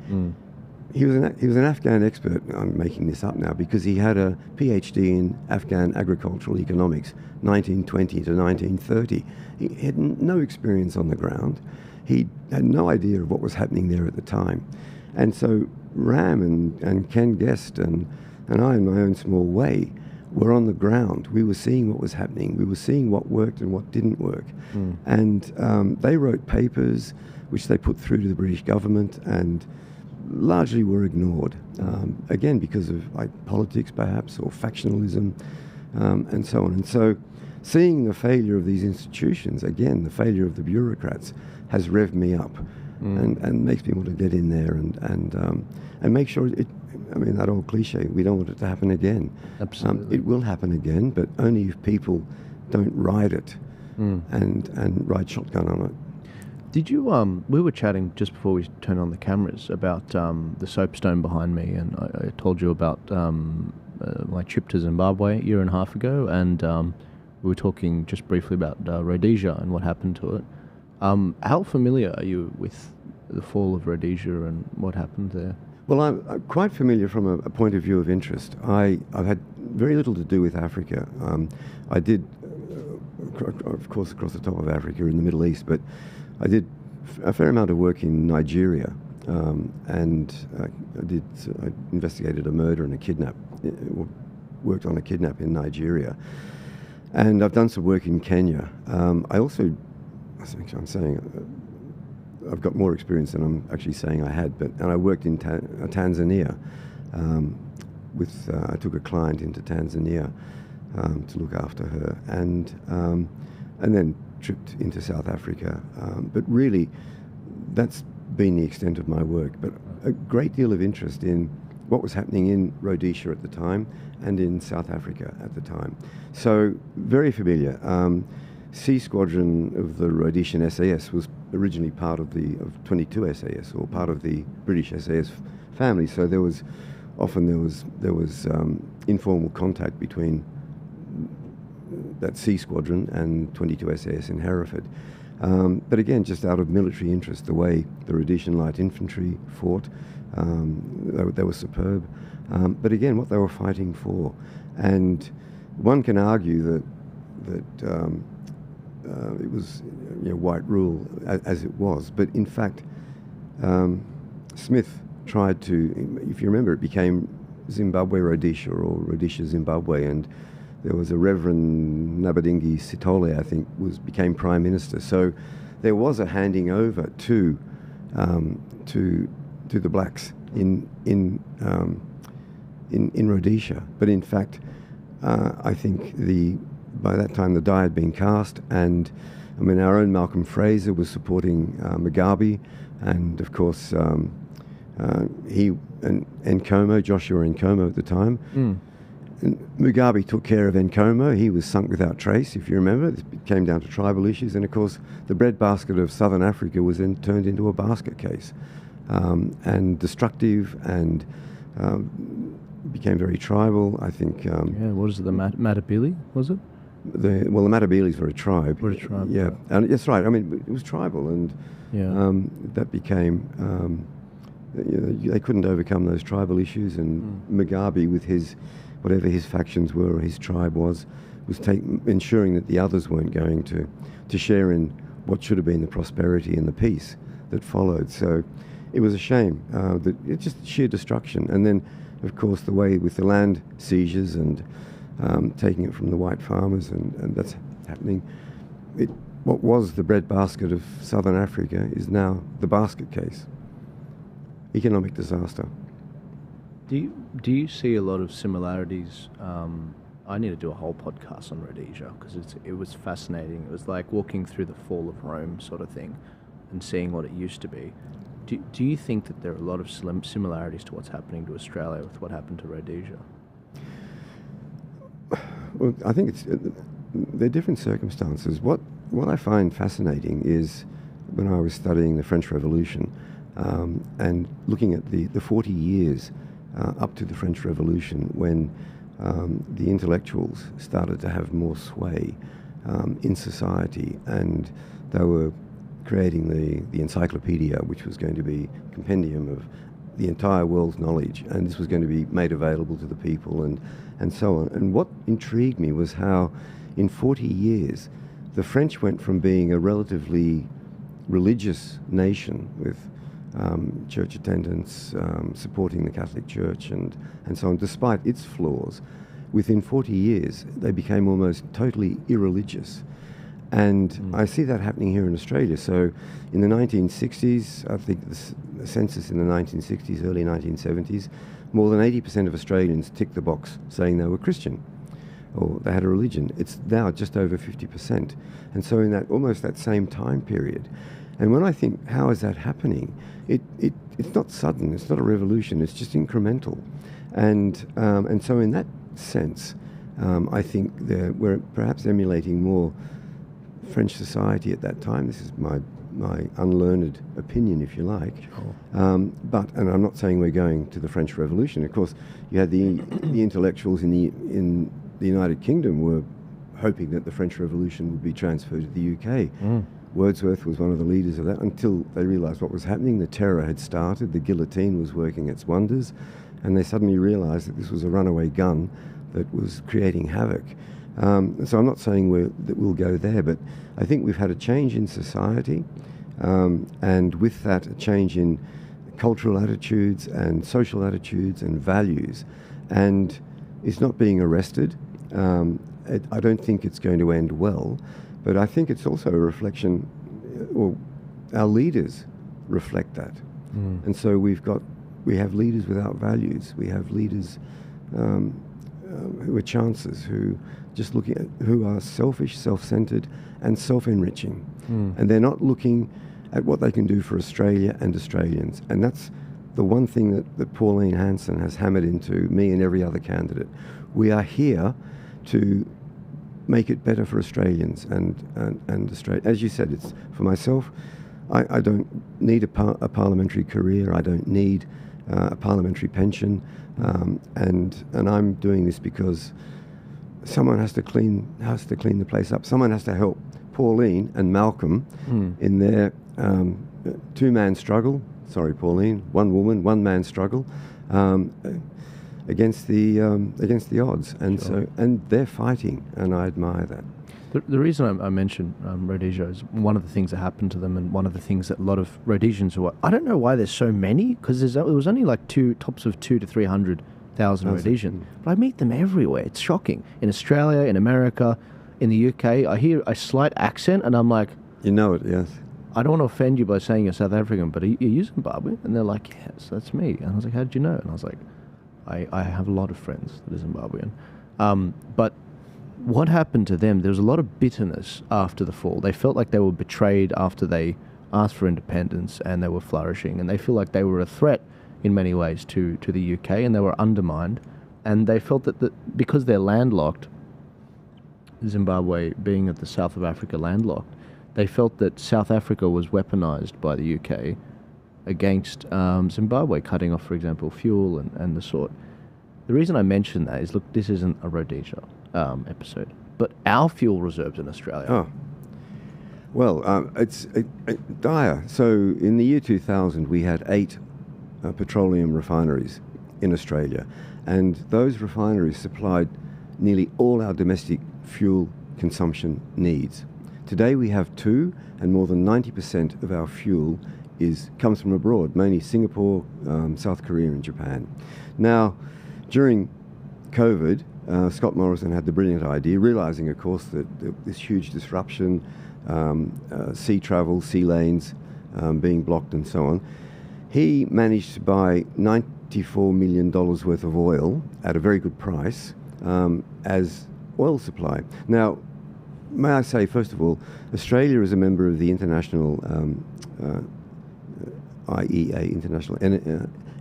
he was an Afghan expert. I'm making this up now because he had a PhD in Afghan agricultural economics, 1920 to 1930. He had no experience on the ground. He had no idea of what was happening there at the time. And so Ram and Ken Guest and I, in my own small way, were on the ground. We were seeing what was happening. We were seeing what worked and what didn't work. And they wrote papers which they put through to the British government and largely were ignored, again, because of politics perhaps, or factionalism, and so on. And so seeing the failure of these institutions, again, the failure of the bureaucrats, has revved me up and makes me want to get in there and make sure that old cliche, we don't want it to happen again. Absolutely. It will happen again, but only if people don't ride it and ride shotgun on it. Did you, we were chatting just before we turned on the cameras about the soapstone behind me, and I told you about my trip to Zimbabwe a year and a half ago, and we were talking just briefly about Rhodesia and what happened to it. How familiar are you with the fall of Rhodesia and what happened there? Well, I'm quite familiar from a point of view of interest. I've had very little to do with Africa. I did, of course, across the top of Africa in the Middle East, but I did a fair amount of work in Nigeria, and I investigated a murder and a kidnap, worked on a kidnap in Nigeria, and I've done some work in Kenya. I'm saying I've got more experience than I'm actually saying I had, and I worked in Tanzania. I took a client into Tanzania to look after her, and and then tripped into South Africa. But really, that's been the extent of my work. But a great deal of interest in what was happening in Rhodesia at the time and in South Africa at the time. So very familiar. C Squadron of the Rhodesian SAS was originally part of 22 SAS, or part of the British SAS family. So there was informal contact between that C Squadron and 22 SAS in Hereford. But again, just out of military interest, the way the Rhodesian Light Infantry fought, they were superb. But again, what they were fighting for. And one can argue that it was white rule as it was. But in fact, Smith tried to, if you remember, it became Zimbabwe Rhodesia, or Rhodesia Zimbabwe, and there was a Reverend Nabadingi Sitole, I think, became Prime Minister. So there was a handing over to the blacks in Rhodesia. But in fact, I think by that time the die had been cast, and I mean our own Malcolm Fraser was supporting Mugabe, and of course he and Nkomo, Joshua Nkomo at the time. And Mugabe took care of Nkomo. He was sunk without trace, if you remember. It came down to tribal issues, and of course the breadbasket of Southern Africa was then turned into a basket case, and destructive, and became very tribal. I think. What is it? The Matabele, was it? The Matabeles were a tribe. Were a tribe. Yeah, and that's right. I mean, it was tribal, and that became. They couldn't overcome those tribal issues, and Mugabe, with his whatever his factions were or his tribe was ensuring that the others weren't going to share in what should have been the prosperity and the peace that followed. So it was a shame that it's just sheer destruction. And then, of course, the way with the land seizures and taking it from the white farmers, and that's happening. What was the breadbasket of Southern Africa is now the basket case. Economic disaster. Do you see a lot of similarities? I need to do a whole podcast on Rhodesia because it was fascinating. It was like walking through the fall of Rome sort of thing and seeing what it used to be. Do you think that there are a lot of similarities to what's happening to Australia with what happened to Rhodesia? Well, I think they're different circumstances. What I find fascinating is when I was studying the French Revolution and looking at the 40 years up to the French Revolution, when the intellectuals started to have more sway in society, and they were creating the encyclopedia, which was going to be a compendium of the entire world's knowledge, and this was going to be made available to the people, and so on. And what intrigued me was how in 40 years the French went from being a relatively religious nation with church attendance, supporting the Catholic Church and so on, despite its flaws. Within 40 years, they became almost totally irreligious. And I see that happening here in Australia. So in the 1960s, I think the census in the 1960s, early 1970s, more than 80% of Australians ticked the box saying they were Christian or they had a religion. It's now just over 50%. And so in that almost that same time period. And when I think, how is that happening? It's not sudden, it's not a revolution, it's just incremental. And so in that sense, I think we're perhaps emulating more French society at that time. This is my unlearned opinion, if you like. Sure. And I'm not saying we're going to the French Revolution. Of course, you had the intellectuals in the United Kingdom were hoping that the French Revolution would be transferred to the UK. Wordsworth was one of the leaders of that, until they realised what was happening. The terror had started, the guillotine was working its wonders, and they suddenly realised that this was a runaway gun that was creating havoc. So I'm not saying that we'll go there, but I think we've had a change in society, and with that a change in cultural attitudes and social attitudes and values, and it's not being arrested. I don't think it's going to end well, but I think it's also a reflection, or our leaders reflect that. And so we have leaders without values. We have leaders who are chancers, who just looking at, who are selfish, self-centered, and self-enriching, and they're not looking at what they can do for Australia and Australians. And that's the one thing that Pauline Hanson has hammered into me and every other candidate. We are here to make it better for Australians and Australia. As you said, it's for myself. I don't need a parliamentary career. I don't need a parliamentary pension, and I'm doing this because someone has to clean the place up. Someone has to help Pauline and Malcolm in their two-man struggle. Sorry, Pauline, one woman, one man struggle against the odds, and Sure. and they're fighting, and I admire that. The reason I mentioned Rhodesia is one of the things that happened to them, and one of the things that a lot of Rhodesians who are, I don't know why there's so many, because there was only like tops of 200,000 to 300,000 Rhodesians, but I meet them everywhere. It's shocking. In Australia, in America, in the UK, I hear a slight accent, and I'm like, You know it, yes. I don't want to offend you by saying you're South African, but are you Zimbabwean? And they're like, yes, that's me. And I was like, how did you know? And I was like, I have a lot of friends that are Zimbabwean. But what happened to them, there was a lot of bitterness after the fall. They felt like they were betrayed after they asked for independence and they were flourishing. And they feel like they were a threat in many ways to the UK, and they were undermined. And they felt that because they're landlocked, Zimbabwe being at the south of Africa landlocked, they felt that South Africa was weaponized by the UK against Zimbabwe, cutting off, for example, fuel and the sort. The reason I mention that is, look, this isn't a Rhodesia episode, but our fuel reserves in Australia. Oh. Well, it's dire. So in the year 2000, we had 8 petroleum refineries in Australia, and those refineries supplied nearly all our domestic fuel consumption needs. Today we have 2, and more than 90% of our fuel comes from abroad, mainly Singapore, South Korea and Japan. Now, during COVID, Scott Morrison had the brilliant idea, realizing, of course, that this huge disruption, sea travel, sea lanes being blocked and so on, he managed to buy $94 million worth of oil at a very good price as oil supply. Now, may I say, first of all, Australia is a member of the international IEA, International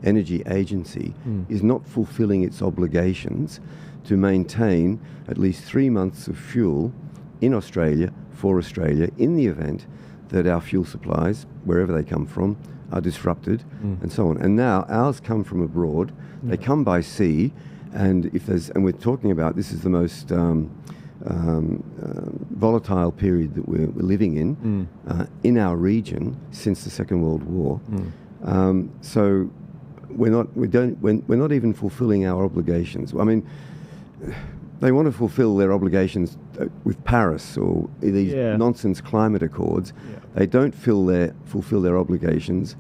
Energy Agency, is not fulfilling its obligations to maintain at least 3 months of fuel in Australia for Australia in the event that our fuel supplies, wherever they come from, are disrupted and so on. And now ours come from abroad. They come by sea, and we're talking about, this is the most volatile period that we're living in our region since the Second World War. So we're not even fulfilling our obligations. I mean, they want to fulfill their obligations with Paris or these nonsense climate accords. They don't fulfill their obligations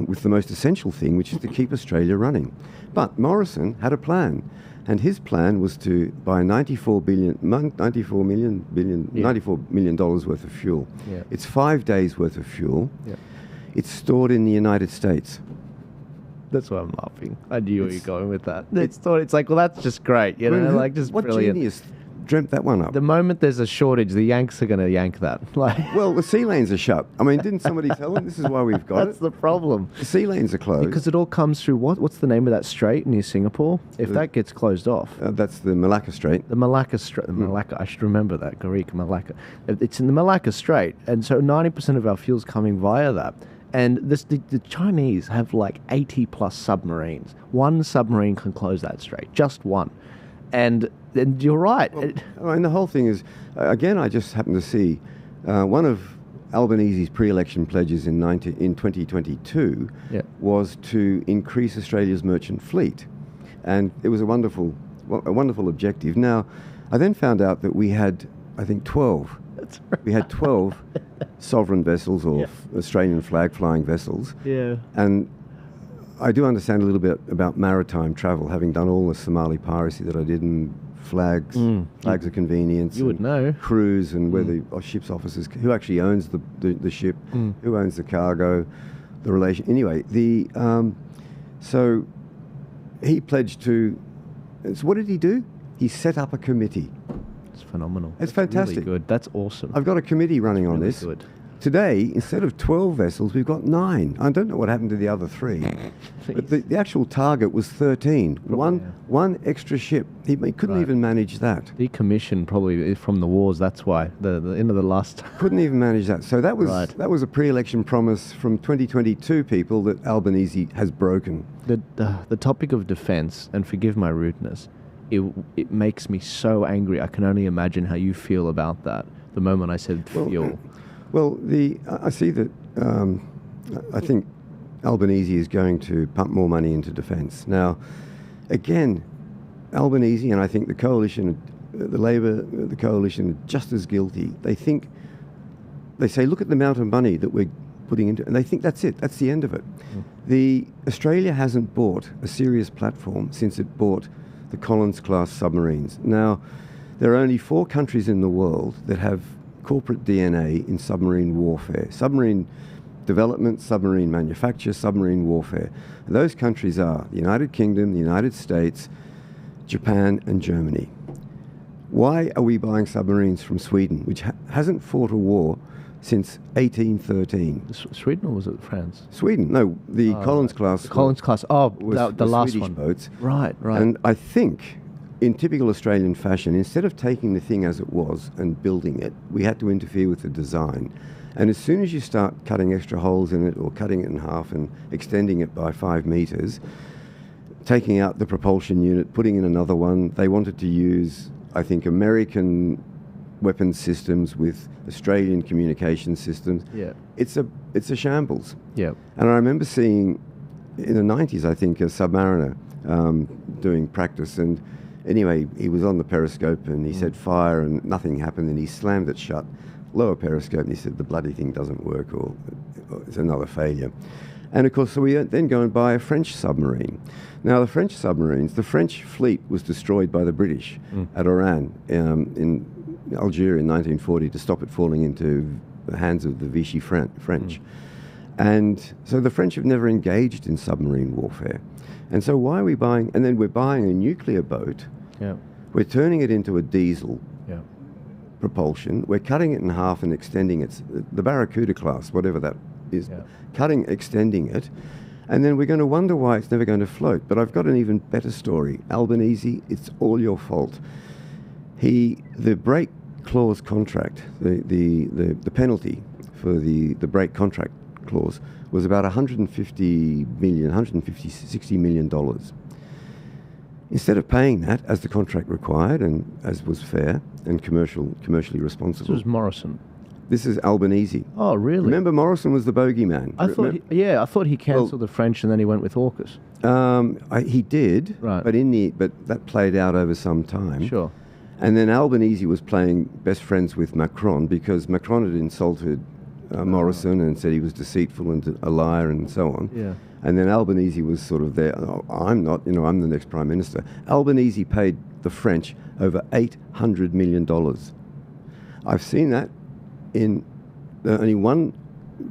with the most essential thing, which is to keep Australia running. But Morrison had a plan, and his plan was to buy $94 million worth of fuel. It's 5 days worth of fuel. It's stored in the United States. That's why I'm laughing. I knew where you're going with that. It's like, well, that's just great, you know, like just what brilliant. Genius dreamt that one up? The moment there's a shortage, the Yanks are going to yank that. Like, well, the sea lanes are shut. I mean, didn't somebody tell them this is why we've got that's the problem. The sea lanes are closed. Because it all comes through, what's the name of that strait near Singapore? If that gets closed off. That's the Malacca Strait. The Malacca Strait. Malacca, I should remember that, Greek, Malacca. It's in the Malacca Strait, and so 90% of our fuel's coming via that. And the Chinese have like 80 plus submarines. One submarine can close that strait, just one. And you're right. Well, I mean, the whole thing is, again, I just happened to see one of Albanese's pre-election pledges in 2022 was to increase Australia's merchant fleet. And it was a wonderful objective. Now, I then found out that we had, I think, 12. That's right. We had 12 sovereign vessels or Australian flag flying vessels. Yeah. And I do understand a little bit about maritime travel, having done all the Somali piracy that I did, and flags of convenience. You would know. Crews and where the ship's officers, who actually owns the ship, who owns the cargo, the relation. Anyway, so he pledged to. So what did he do? He set up a committee. It's phenomenal. It's That's fantastic. Really good. That's awesome. I've got a committee running on really this. good. Today, instead of 12 vessels, we've got 9. I don't know what happened to the other 3. But the actual target was 13. One extra ship. He couldn't even manage that. Decommissioned probably from the wars. That's why the end of the last. Couldn't even manage that. So that was a pre-election promise from 2022 people that Albanese has broken. The topic of defence, and forgive my rudeness, it makes me so angry. I can only imagine how you feel about that. The moment I said fuel. Well, I see that. I think Albanese is going to pump more money into defence. Now, again, Albanese and I think the coalition, the Labor, the coalition, are just as guilty. They say, look at the amount of money that we're putting into, and they think that's it. That's the end of it. Australia hasn't bought a serious platform since it bought the Collins-class submarines. Now, there are only 4 countries in the world that have corporate DNA in submarine warfare. Submarine development, submarine manufacture, submarine warfare. And those countries are the United Kingdom, the United States, Japan and Germany. Why are we buying submarines from Sweden, which hasn't fought a war since 1813? Sweden, or was it France? Sweden, no, the Collins-class. The Collins-class, the last Swedish one. Boats. Right. And I think, in typical Australian fashion, instead of taking the thing as it was and building it, we had to interfere with the design. And as soon as you start cutting extra holes in it or cutting it in half and extending it by 5 metres, taking out the propulsion unit, putting in another one, they wanted to use, I think, American weapons systems with Australian communication systems. Yeah. It's a shambles. Yeah. And I remember seeing, in the 90s, I think, a submariner doing practice, and anyway, he was on the periscope and he said fire and nothing happened, and he slammed it shut, lower periscope, and he said the bloody thing doesn't work, or it's another failure. And of course, so we then go and buy a French submarine. Now the French submarines, the French fleet was destroyed by the British at Oran in Algeria in 1940 to stop it falling into the hands of the Vichy French. And so the French have never engaged in submarine warfare. And so why are we buying, and then we're buying a nuclear boat, we're turning it into a diesel propulsion, we're cutting it in half and extending it, the Barracuda class, whatever that is, extending it, and then we're going to wonder why it's never going to float. But I've got an even better story. Albanese, it's all your fault. The break clause contract, the penalty for the break contract clause was about $60 million. Instead of paying that as the contract required and as was fair and commercially responsible. This was Morrison. This is Albanese. Oh, really? Remember, Morrison was the bogeyman. I thought he cancelled the French and then he went with AUKUS. He did, right? But that played out over some time. Sure. And then Albanese was playing best friends with Macron because Macron had insulted Morrison and said he was deceitful and a liar and so on. Yeah. And then Albanese was sort of there. Oh, I'm not, I'm the next prime minister. Albanese paid the French over $800 million. I've seen that in only one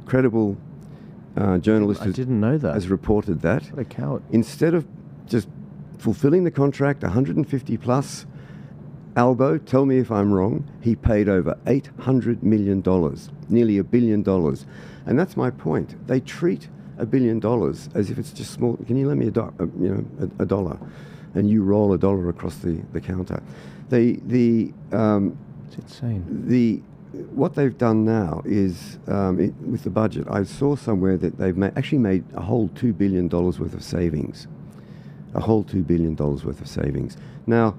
credible journalist. I didn't know that. Has reported that. What a coward. Instead of just fulfilling the contract, 150 plus, Albo, tell me if I'm wrong, he paid over $800 million, nearly $1 billion. And that's my point. They treat $1 billion as if it's just small. Can you lend me a dollar? And you roll $1 across the counter. It's insane. What they've done now is, with the budget, I saw somewhere that they've actually made a whole $2 billion worth of savings. A whole $2 billion worth of savings. Now,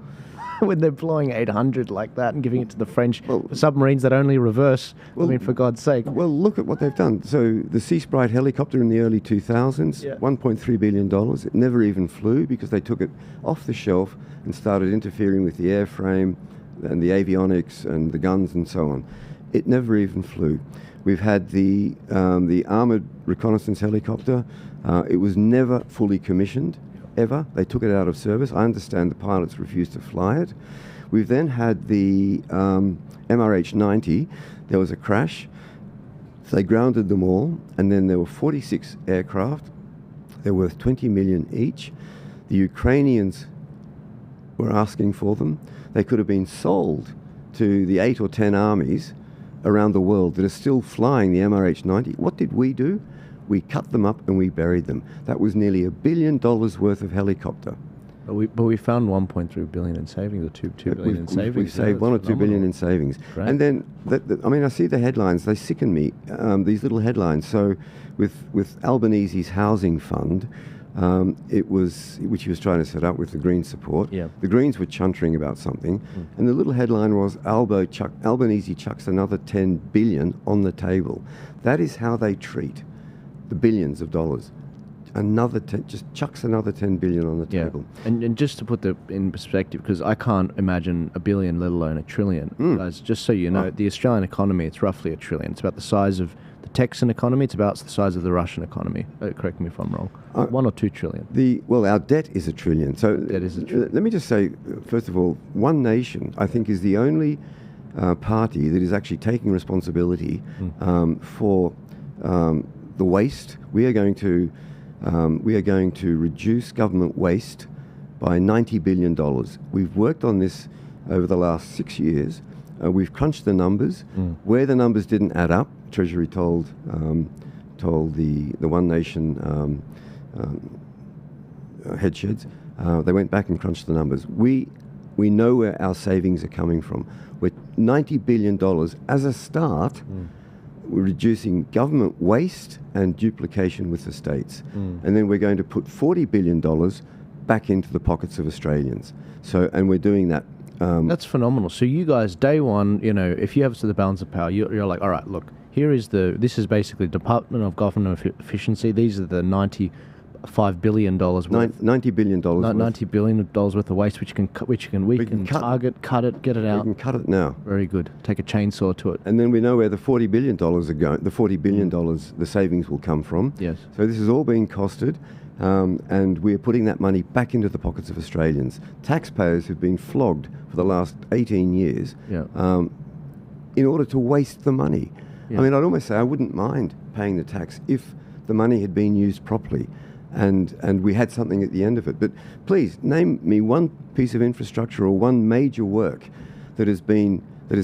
when they're blowing 800 like that and giving it to the French for submarines that only reverse, for God's sake. Well, look at what they've done. So the Sea Sprite helicopter in the early 2000s, $1.3 billion. It never even flew because they took it off the shelf and started interfering with the airframe and the avionics and the guns and so on. It never even flew. We've had the armoured reconnaissance helicopter. It was never fully commissioned. Ever. They took it out of service. I understand the pilots refused to fly it. We've then had the MRH-90. There was a crash. So they grounded them all, and then there were 46 aircraft. They're worth $20 million each. The Ukrainians were asking for them. They could have been sold to the 8 or 10 armies around the world that are still flying the MRH-90. What did we do? We cut them up and we buried them. That was nearly $1 billion worth of helicopter. But we found 1.3 billion in savings, or 2 billion in savings. We've saved 1 or 2 billion in savings. Great. And then, I mean, I see the headlines. They sicken me, these little headlines. So with Albanese's housing fund, which he was trying to set up with the Greens support. Yeah. The Greens were chuntering about something, and the little headline was Albanese chucks another 10 billion on the table. That is how they treat the billions of dollars. Just chucks another 10 billion on the table. And just to put that in perspective, because I can't imagine a billion, let alone a trillion. Guys, just so you know, the Australian economy, it's roughly a trillion. It's about the size of the Texan economy. It's about the size of the Russian economy. Correct me if I'm wrong. 1 or 2 trillion. Our debt is $1 trillion. So debt is $1 trillion. Let me just say, first of all, One Nation, I think, is the only party that is actually taking responsibility for the waste. We are going to reduce government waste by $90 billion. We've worked on this over the last 6 years. We've crunched the numbers. Where the numbers didn't add up, Treasury told the One Nation head sheds. They went back and crunched the numbers. We know where our savings are coming from. We're $90 billion as a start. We're reducing government waste and duplication with the states. And then we're going to put $40 billion back into the pockets of Australians. And we're doing that. That's phenomenal. So you guys, day one, if you have to the balance of power, you're like, all right, look, this is basically Department of Government Efficiency. These are the $95 billion worth. $90 billion. $90 billion worth of waste, which we can target, cut it, get it out. We can cut it now. Very good. Take a chainsaw to it. And then we know where the $40 billion are going. The $40 billion, the savings will come from. Yes. So this is all being costed, and we're putting that money back into the pockets of Australians. Taxpayers who've been flogged for the last 18 years in order to waste the money. I mean, I'd almost say I wouldn't mind paying the tax if the money had been used properly. And we had something at the end of it. But please, name me one piece of infrastructure or one major work that has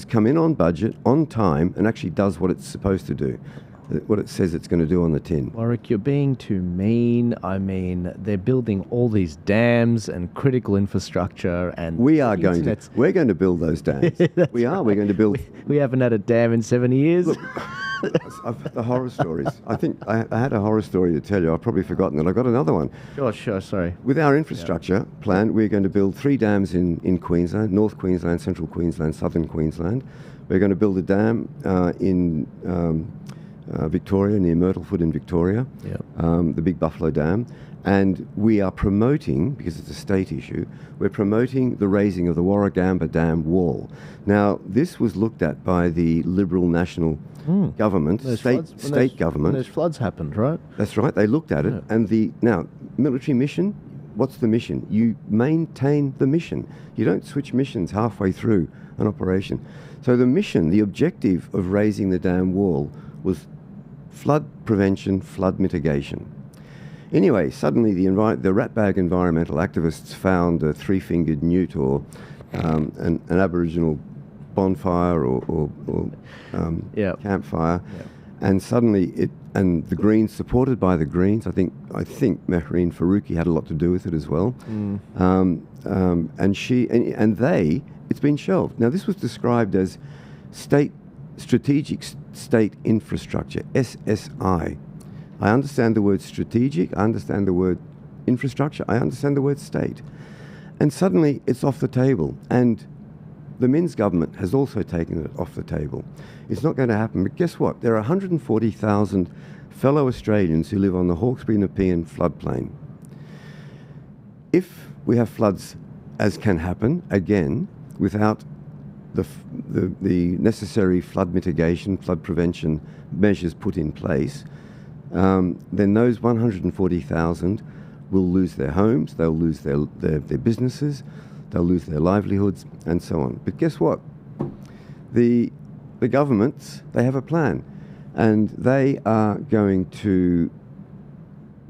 come in on budget, on time, and actually does what it's supposed to do, what it says it's going to do on the tin. Warwick, you're being too mean. I mean, they're building all these dams and critical infrastructure, and we're going to build those dams. We're going to build. We haven't had a dam in 7 years. Look, the horror stories. I think I had a horror story to tell you. I've probably forgotten it. I've got another one. Sure, sorry. With our infrastructure plan, we're going to build 3 dams in Queensland, North Queensland, Central Queensland, Southern Queensland. We're going to build a dam in Victoria, near Myrtlefoot in Victoria, the Big Buffalo Dam. And we are promoting, because it's a state issue, we're promoting the raising of the Warragamba Dam wall. Now, this was looked at by the Liberal National government, state government. When those floods happened, right? That's right, they looked at it. And now, military mission, what's the mission? You maintain the mission. You don't switch missions halfway through an operation. So the mission, the objective of raising the dam wall was flood prevention, flood mitigation. Anyway, suddenly the ratbag environmental activists found a 3-fingered newt or an Aboriginal bonfire or campfire, and suddenly and the Greens, supported by the Greens, I think Mehreen Faruqi had a lot to do with it as well, and it's been shelved. Now this was described as strategic state infrastructure, SSI. I understand the word strategic, I understand the word infrastructure, I understand the word state. And suddenly it's off the table. And the Minns government has also taken it off the table. It's not going to happen. But guess what? There are 140,000 fellow Australians who live on the Hawkesbury Nepean floodplain. If we have floods, as can happen, again, without the necessary flood mitigation, flood prevention measures put in place, then those 140,000 will lose their homes, they'll lose their businesses, they'll lose their livelihoods, and so on. But guess what? The governments, they have a plan, and they are going to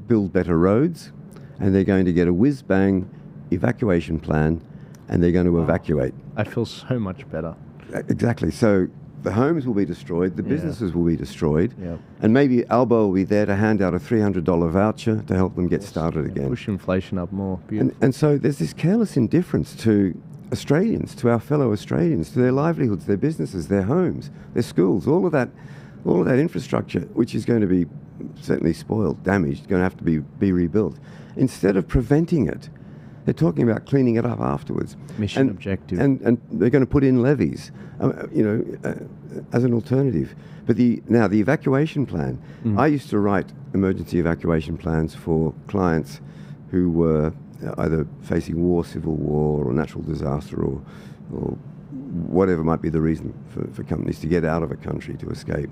build better roads, and they're going to get a whiz-bang evacuation plan, and they're going to evacuate. I feel so much better. Exactly. So the homes will be destroyed, the businesses will be destroyed, Yeah. and maybe Albo will be there to hand out a $300 voucher to help them get started again. Push inflation up more. Beautiful. And so there's this careless indifference to Australians, to our fellow Australians, to their livelihoods, their businesses, their homes, their schools, all of that infrastructure, which is going to be certainly spoiled, damaged, going to have to be rebuilt. Instead of preventing it, they're talking about cleaning it up afterwards. Mission objective. And they're going to put in levies, as an alternative. But the evacuation plan, I used to write emergency evacuation plans for clients who were either facing war, civil war, or natural disaster, or whatever might be the reason for companies to get out of a country, to escape.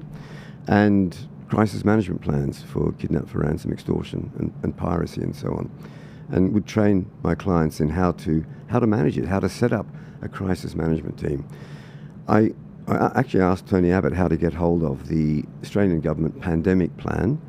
And crisis management plans for kidnap, for ransom, extortion, and piracy, and so on. And would train my clients in how to manage it, how to set up a crisis management team. I actually asked Tony Abbott how to get hold of the Australian government pandemic plan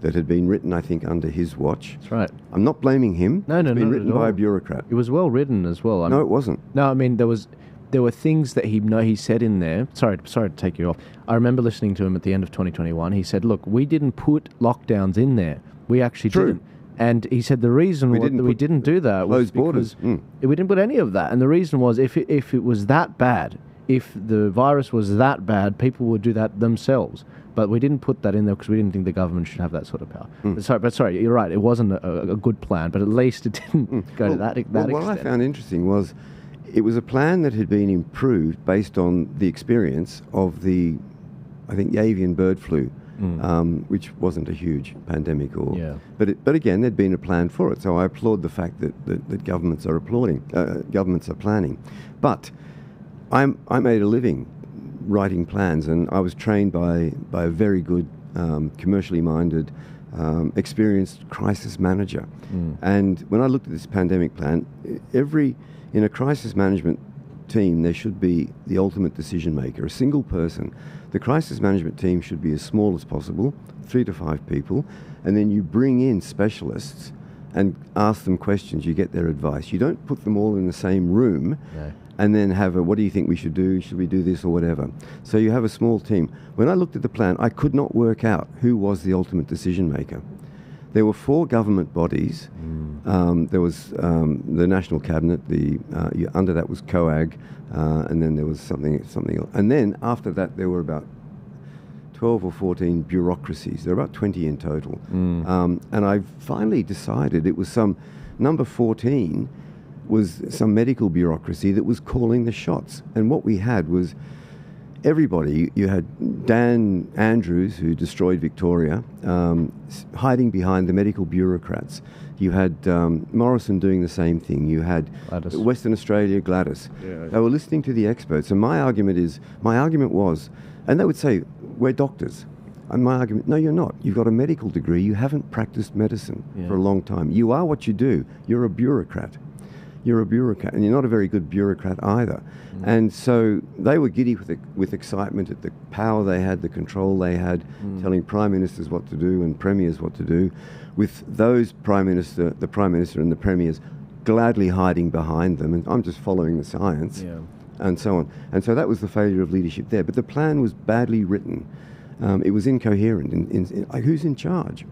that had been written, I think, under his watch. That's right. I'm not blaming him. No, it's been not written at all. by a bureaucrat. It was well written as well. No, it wasn't. No, I mean there were things that he said in there. Sorry to take you off. I remember listening to him at the end of 2021. He said, "Look, we didn't put lockdowns in there. We actually didn't." And he said the reason we didn't do that was borders. We didn't put any of that. And the reason was if it was that bad, if the virus was that bad, people would do that themselves. But we didn't put that in there because we didn't think the government should have that sort of power. But sorry, you're right. It wasn't a good plan, but at least it didn't go to that extent. What I found interesting was it was a plan that had been improved based on the experience of the avian bird flu, which wasn't a huge pandemic, but again, there'd been a plan for it. So I applaud the fact that governments are planning. But I made a living writing plans, and I was trained by a very good, commercially minded, experienced crisis manager. And when I looked at this pandemic plan, in a crisis management team, there should be the ultimate decision maker, a single person. The crisis management team should be as small as possible, 3 to 5 people, and then you bring in specialists and ask them questions. You get their advice. You don't put them all in the same room and then have what do you think we should do? Should we do this or whatever? So you have a small team. When I looked at the plan, I could not work out who was the ultimate decision maker. There were 4 government bodies. There was the National Cabinet. Under that was COAG, and then there was something else. And then after that, there were about 12 or 14 bureaucracies. There were about 20 in total. And I finally decided it was number 14 was some medical bureaucracy that was calling the shots. And what we had was everybody. You had Dan Andrews, who destroyed Victoria, hiding behind the medical bureaucrats. You had Morrison doing the same thing. You had Gladys. Western Australia, Gladys. Yeah. They were listening to the experts. And my argument was, and they would say, we're doctors. And my argument, no, you're not. You've got a medical degree. You haven't practiced medicine for a long time. You are what you do. You're a bureaucrat. You're a bureaucrat, and you're not a very good bureaucrat either. And so they were giddy with excitement at the power they had, the control they had, telling prime ministers what to do and premiers what to do, with those the prime minister and the premiers gladly hiding behind them, and I'm just following the science, and so on. And so that was the failure of leadership there. But the plan was badly written. It was incoherent. Who's in charge?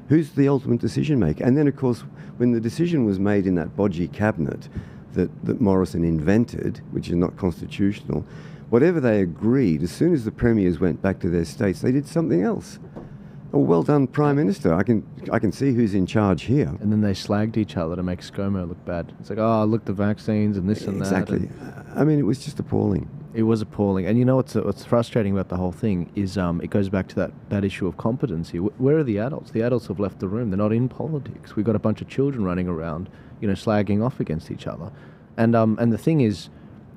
Who's the ultimate decision maker? And then, of course, when the decision was made in that bodgy cabinet that Morrison invented, which is not constitutional, whatever they agreed, as soon as the premiers went back to their states, they did something else. Oh, well done, Prime Minister. I can see who's in charge here. And then they slagged each other to make ScoMo look bad. It's like, oh, look, the vaccines and this and that. Exactly. I mean, it was just appalling. It was appalling. And you know what's frustrating about the whole thing is it goes back to that issue of competency. Where are the adults? The adults have left the room. They're not in politics. We've got a bunch of children running around, slagging off against each other. And the thing is,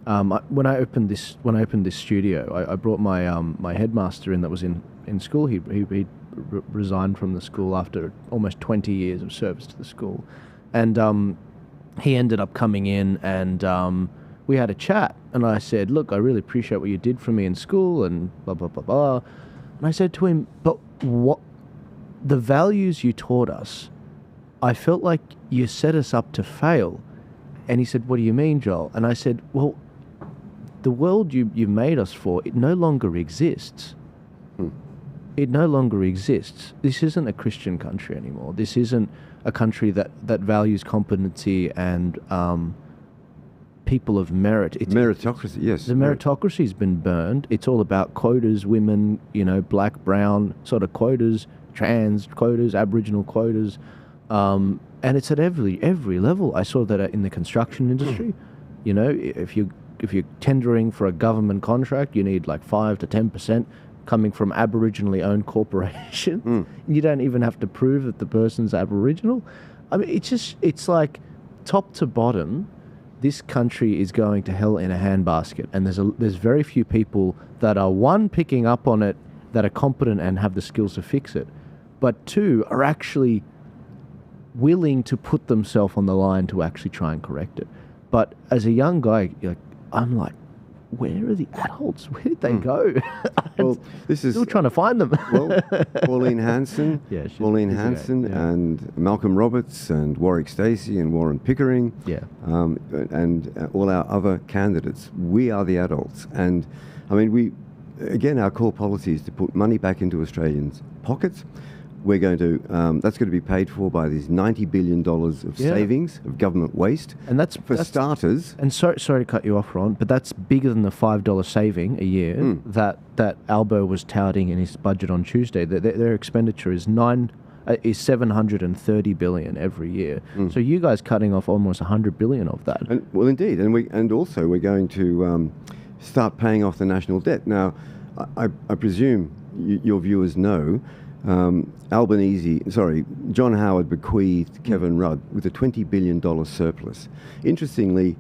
when I opened this studio, I brought my headmaster in that was in school. He resigned from the school after almost 20 years of service to the school, and he ended up coming in and we had a chat. And I said, look, I really appreciate what you did for me in school and blah blah blah blah. And I said to him, but what the values you taught us, I felt like you set us up to fail. And he said, "What do you mean, Joel?" And I said, "Well, the world you made us for, it no longer exists. It no longer exists. This isn't a Christian country anymore. This isn't a country that values competency and people of merit. It's meritocracy, yes. The meritocracy's been burned. It's all about quotas, women, black, brown sort of quotas, trans quotas, Aboriginal quotas, and it's at every level. I saw that in the construction industry. If you're tendering for a government contract, you need like 5 to 10% coming from Aboriginally owned corporations. You don't even have to prove that the person's Aboriginal. I mean, it's like top to bottom, this country is going to hell in a handbasket, and there's very few people that are, one, picking up on it, that are competent and have the skills to fix it, but two, are actually willing to put themselves on the line to actually try and correct it. But as a young guy, I'm like, where are the adults? Where did they go? Well, this is still trying to find them. Well, Pauline Hanson, Yeah. and Malcolm Roberts and Warwick Stacey and Warren Pickering, and all our other candidates. We are the adults, and I mean, our core policy is to put money back into Australians' pockets. We're going to, that's going to be paid for by these $90 billion of savings of government waste. And that's starters. And sorry to cut you off, Ron, but that's bigger than the $5 saving a year that Albo was touting in his budget on Tuesday. Their expenditure is $730 billion every year. So you guys cutting off almost $100 billion of that. Well, indeed, and also we're going to start paying off the national debt. Now, I presume your viewers know. John Howard bequeathed Kevin Rudd with a $20 billion surplus. Interestingly,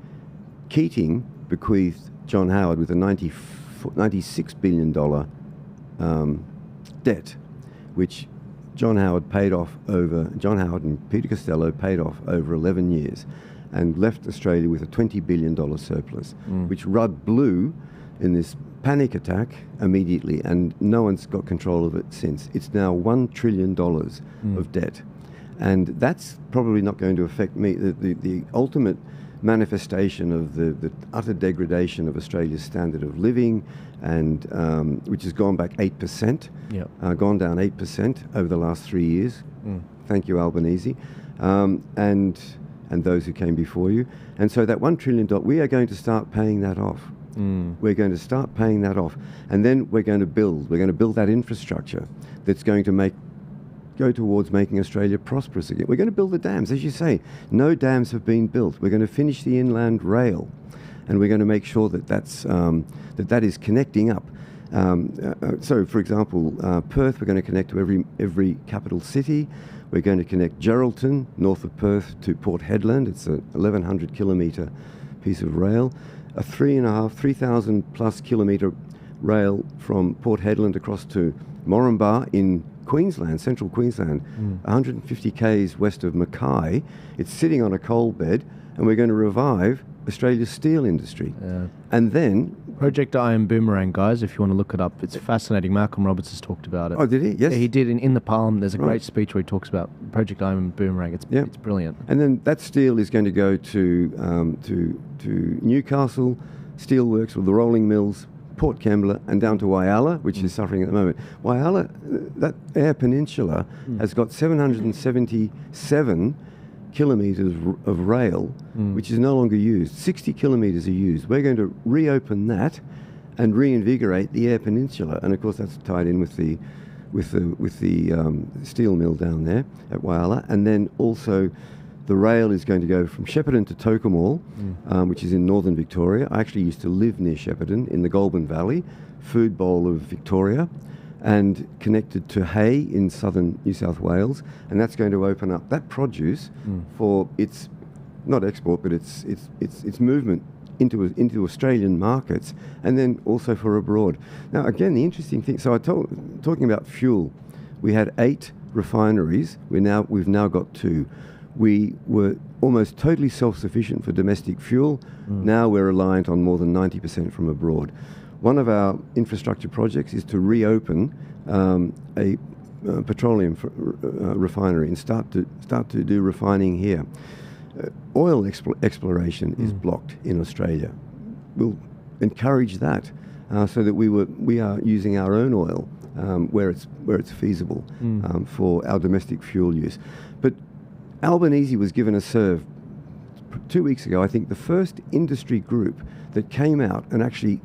Keating bequeathed John Howard with a $96 billion debt, which John Howard and Peter Costello paid off over 11 years and left Australia with a $20 billion surplus, which Rudd blew in this panic attack immediately, and no one's got control of it since. It's now $1 trillion of debt, and that's probably not going to affect me. The ultimate manifestation of the utter degradation of Australia's standard of living, and which has gone back 8%, gone down 8% over the last 3 years. Thank you, Albanese, and those who came before you. And so that $1 trillion, we are going to start paying that off. We're going to start paying that off, and then we're going to build that infrastructure that's going to go towards making Australia prosperous again. We're going to build the dams. As you say, no dams have been built. We're going to finish the inland rail, and we're going to make sure that that is connecting up. So, for example, Perth, we're going to connect to every capital city. We're going to connect Geraldton, north of Perth, to Port Hedland. It's a 1,100 kilometre piece of rail. A 3,000 plus kilometre rail from Port Hedland across to Moranbah in Queensland, central Queensland, 150 k's west of Mackay. It's sitting on a coal bed, and we're going to revive Australia's steel industry. And then Project Iron Boomerang, guys, if you want to look it up, it's fascinating. Malcolm Roberts has talked about it. Oh, did he? Yes. Yeah, he did in the Parliament. There's a great speech where he talks about Project Iron Boomerang. It's brilliant. And then that steel is going to go to Newcastle Steelworks, or the rolling mills, Port Kembla, and down to Whyalla, which is suffering at the moment. Whyalla, that Eyre Peninsula, has got 777 kilometres of rail, which is no longer used. 60 kilometres are used. We're going to reopen that and reinvigorate the Eyre Peninsula, and of course that's tied in with the steel mill down there at Whyalla, and then also the rail is going to go from Shepparton to Tocumwal, which is in northern Victoria. I actually used to live near Shepparton in the Goulburn Valley, food bowl of Victoria, and connected to Hay in southern New South Wales, and that's going to open up that produce for its, not export, but its movement into Australian markets, and then also for abroad. Now, again, the interesting thing. So talking about fuel, we had 8 refineries. We've now got 2. We were almost totally self-sufficient for domestic fuel. Now we're reliant on more than 90% from abroad. One of our infrastructure projects is to reopen a petroleum refinery and start to do refining here. Oil exploration is blocked in Australia. We'll encourage that so that we are using our own oil where it's feasible for our domestic fuel use. But Albanese was given a serve 2 weeks ago. I think the first industry group that came out and actually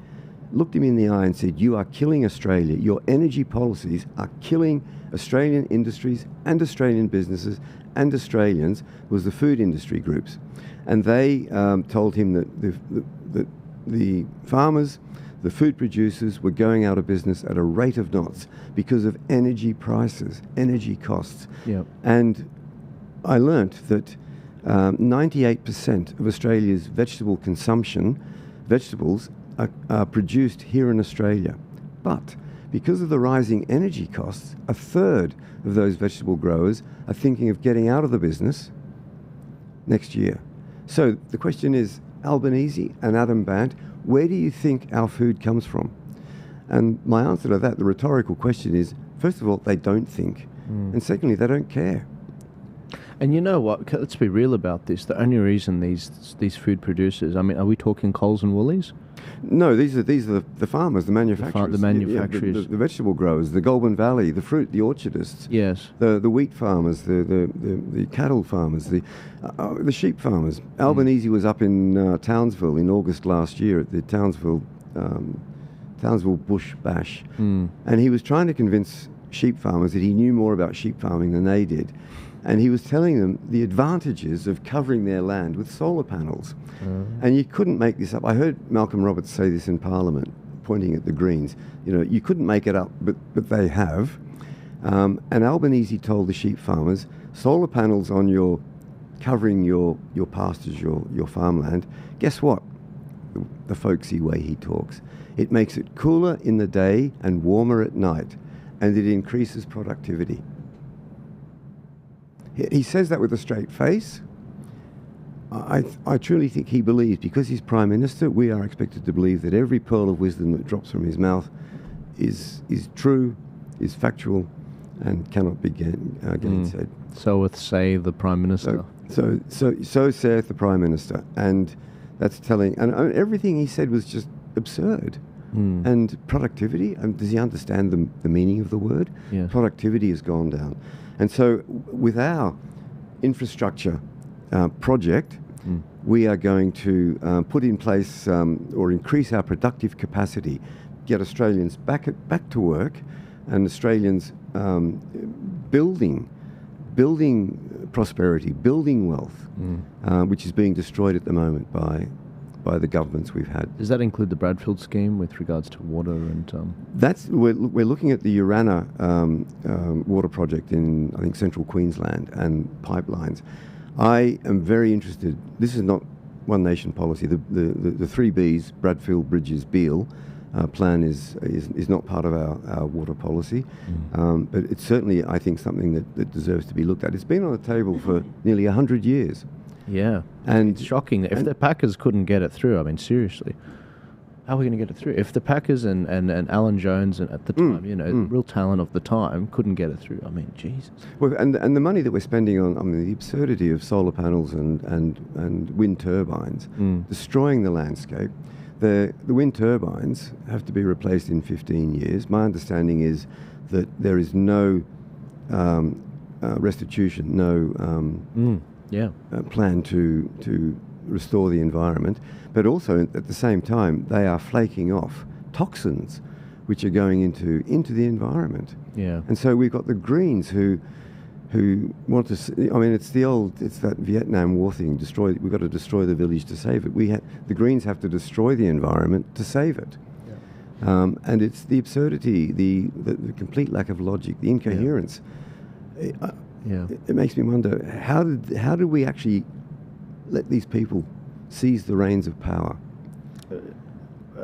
looked him in the eye and said, "You are killing Australia. Your energy policies are killing Australian industries and Australian businesses and Australians," was the food industry groups. And they told him that the farmers, the food producers were going out of business at a rate of knots because of energy prices, energy costs. Yep. And I learnt that 98% of Australia's vegetable consumption, vegetables, are produced here in Australia. But because of the rising energy costs, a third of those vegetable growers are thinking of getting out of the business next year. So the question is, Albanese and Adam Bandt, where do you think our food comes from? And my answer to that, the rhetorical question is, first of all, they don't think. And secondly, they don't care. And you know what? Let's be real about this. The only reason these food producers, I mean, are we talking Coles and Woolies? No, these are the farmers, the manufacturers. The manufacturers. Yeah, the vegetable growers, the Goulburn Valley, the fruit, the orchardists. Yes. The wheat farmers, the cattle farmers, the sheep farmers. Albanese was up in Townsville in August last year at the Townsville Bush Bash. And he was trying to convince sheep farmers that he knew more about sheep farming than they did. And he was telling them the advantages of covering their land with solar panels. And you couldn't make this up. I heard Malcolm Roberts say this in Parliament, pointing at the Greens. You know, you couldn't make it up, but they have. And Albanese told the sheep farmers, solar panels on covering your pastures, your farmland. Guess what? The folksy way he talks. It makes it cooler in the day and warmer at night, and it increases productivity. He says that with a straight face. I truly think he believes, because he's Prime Minister, we are expected to believe that every pearl of wisdom that drops from his mouth is true, is factual, and cannot be gainsaid. So with, say, the Prime Minister. So saith the Prime Minister. And that's telling, and everything he said was just absurd. And productivity, does he understand the meaning of the word? Yes. Productivity has gone down. And so with our infrastructure project, we are going to put in place or increase our productive capacity, get Australians back to work, and Australians building prosperity, building wealth, which is being destroyed at the moment by the governments we've had. Does that include the Bradfield scheme with regards to water and? We're looking at the Urana water project in, I think, central Queensland, and pipelines. I am very interested. This is not One Nation policy. The 3 Bs, Bradfield, Bridges, Beale, plan is not part of our water policy, but it's certainly, I think, something that deserves to be looked at. It's been on the table for nearly 100 years. Yeah, and it's shocking that if the Packers couldn't get it through, I mean, seriously, how are we going to get it through? If the Packers and Alan Jones at the time, real talent of the time, couldn't get it through, I mean, Jesus. Well, and the money that we're spending on, I mean, the absurdity of solar panels and wind turbines, destroying the landscape. The wind turbines have to be replaced in 15 years. My understanding is that there is no restitution, no plan to restore the environment, but also at the same time they are flaking off toxins which are going into the environment. Yeah. And so we've got the Greens who want to. I mean, it's that Vietnam War thing. We've got to destroy the village to save it. The Greens have to destroy the environment to save it. Yeah. And it's the absurdity, the complete lack of logic, the incoherence. It makes me wonder, how did we actually let these people seize the reins of power?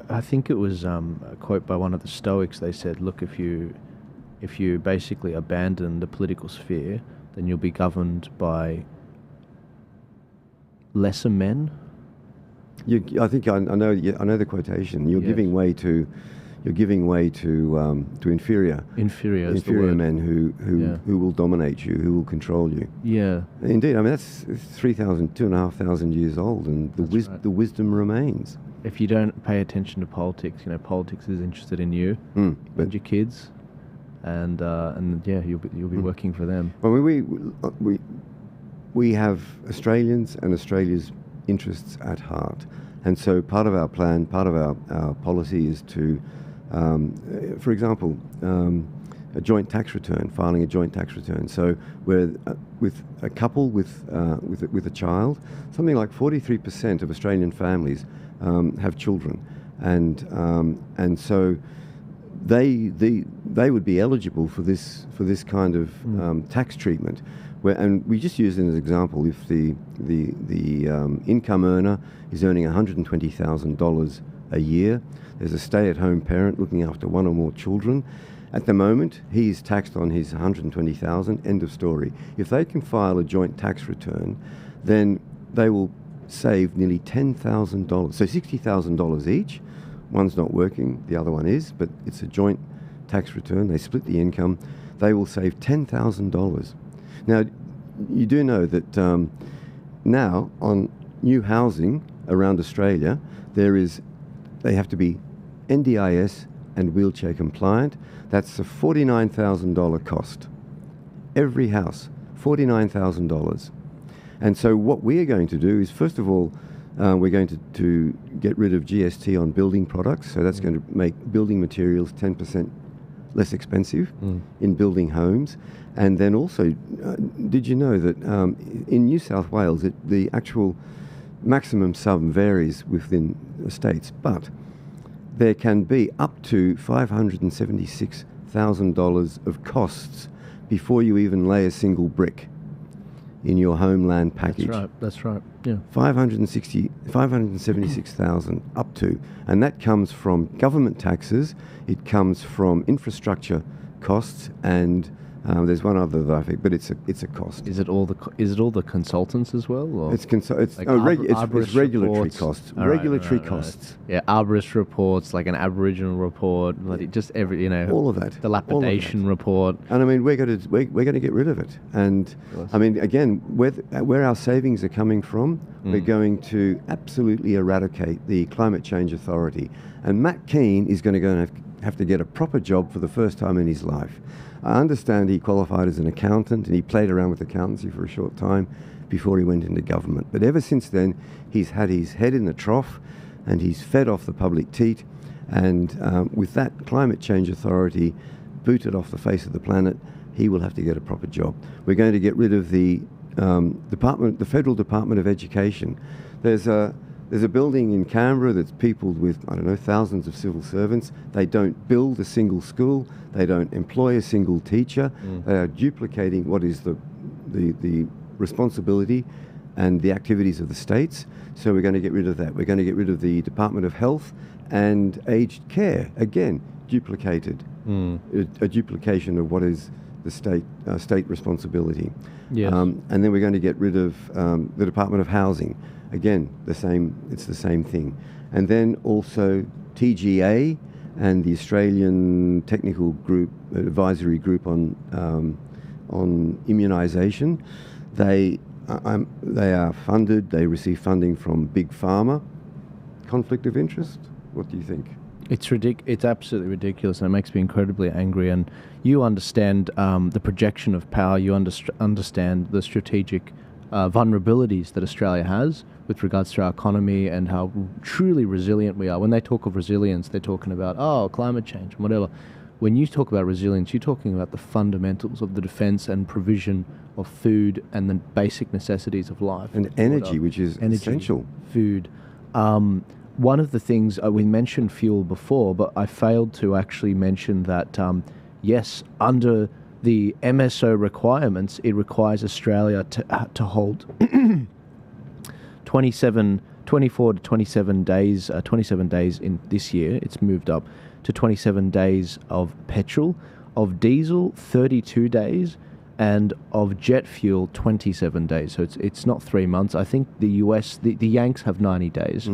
I think it was a quote by one of the Stoics. They said, look, if you basically abandon the political sphere, then you'll be governed by lesser men. I think I know the quotation. You're giving way to you're giving way to inferior men who will dominate you, who will control you. Yeah. Indeed, I mean that's 2,500 years old, and the wisdom remains. If you don't pay attention to politics, politics is interested in you and your kids, and you'll be working for them. Well, we have Australians and Australia's interests at heart, and so part of our plan, part of our policy is to, for example, a joint tax return, filing a joint tax return. So where with a couple with a child, something like 43% of Australian families have children, and so they would be eligible for this kind of tax treatment. And we just use it as an example. If the income earner is earning $120,000 a year, there's a stay-at-home parent looking after one or more children. At the moment, he's taxed on his $120,000. End of story. If they can file a joint tax return, then they will save nearly $10,000. So $60,000 each. One's not working, the other one is, but it's a joint tax return. They split the income. They will save $10,000. Now, you do know that now on new housing around Australia, they have to be NDIS and wheelchair compliant. That's a $49,000 cost. Every house, $49,000. And so what we are going to do is, first of all, we're going to get rid of GST on building products. So that's going to make building materials 10% less expensive in building homes. And then also, did you know that in New South Wales, the actual maximum sum varies within the states, but there can be up to $576,000 of costs before you even lay a single brick in your homeland package. That's right, yeah. 576,000 up to. And that comes from government taxes, it comes from infrastructure costs, and there's one other that I think, but it's a cost. Is it all the consultants as well? Or? It's regulatory costs. Regulatory costs. Yeah, arborist reports, like an Aboriginal report, like just all of that. Dilapidation report. And I mean, we're going to get rid of it. And I mean, again, where our savings are coming from, we're going to absolutely eradicate the Climate Change Authority. And Matt Keane is going to have to get a proper job for the first time in his life. I understand he qualified as an accountant and he played around with accountancy for a short time before he went into government. But ever since then, he's had his head in the trough and he's fed off the public teat. And with that Climate Change Authority booted off the face of the planet, he will have to get a proper job. We're going to get rid of the Federal Department of Education. There's a building in Canberra that's peopled with, thousands of civil servants. They don't build a single school. They don't employ a single teacher. They are duplicating what is the responsibility and the activities of the states. So we're going to get rid of that. We're going to get rid of the Department of Health and Aged Care. Again, duplicated. A duplication of what is the state responsibility. Yes. And then we're going to get rid of the Department of Housing. Again, it's the same thing. And then also TGA and the Australian Technical Group, Advisory Group on immunisation. They are funded, they receive funding from Big Pharma. Conflict of interest? What do you think? It's absolutely ridiculous, and it makes me incredibly angry. And you understand the projection of power, you understand the strategic vulnerabilities that Australia has with regards to our economy and how truly resilient we are. When they talk of resilience, they're talking about, climate change and whatever. When you talk about resilience, you're talking about the fundamentals of the defence and provision of food and the basic necessities of life. And energy, which is essential. Food. One of the things, we mentioned fuel before, but I failed to actually mention that, yes, under the MSO requirements, it requires Australia to hold 24 to 27 days, 27 days in this year. It's moved up to 27 days of petrol, of diesel 32 days, and of jet fuel 27 days. So it's not 3 months. I think the US, the Yanks have 90 days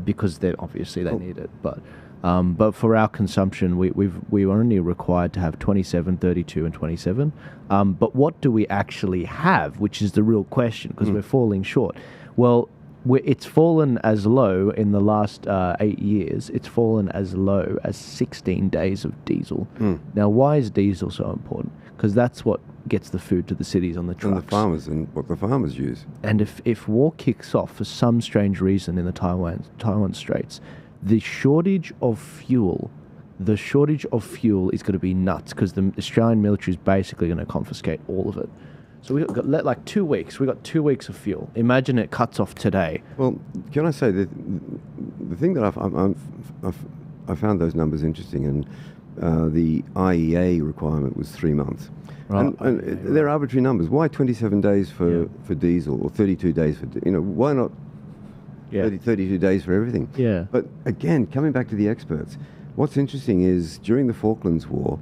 because they need it. But But for our consumption, we were only required to have 27, 32, and 27. But what do we actually have, which is the real question, because we're falling short. Well, it's fallen as low in the last 8 years. It's fallen as low as 16 days of diesel. Now, why is diesel so important? Because that's what gets the food to the cities on the trucks. And the farmers, and what the farmers use. And if war kicks off for some strange reason in the Taiwan Straits, the shortage of fuel is going to be nuts, because the Australian military is basically going to confiscate all of it. So we've got like 2 weeks. We've got 2 weeks of fuel. Imagine it cuts off today. Well, can I say that the thing that I found those numbers interesting, and the IEA requirement was 3 months. Right. And they're arbitrary numbers. Why 27 days for diesel, or 32 days for, why not 32 days for everything? Yeah. But again, coming back to the experts, what's interesting is during the Falklands War,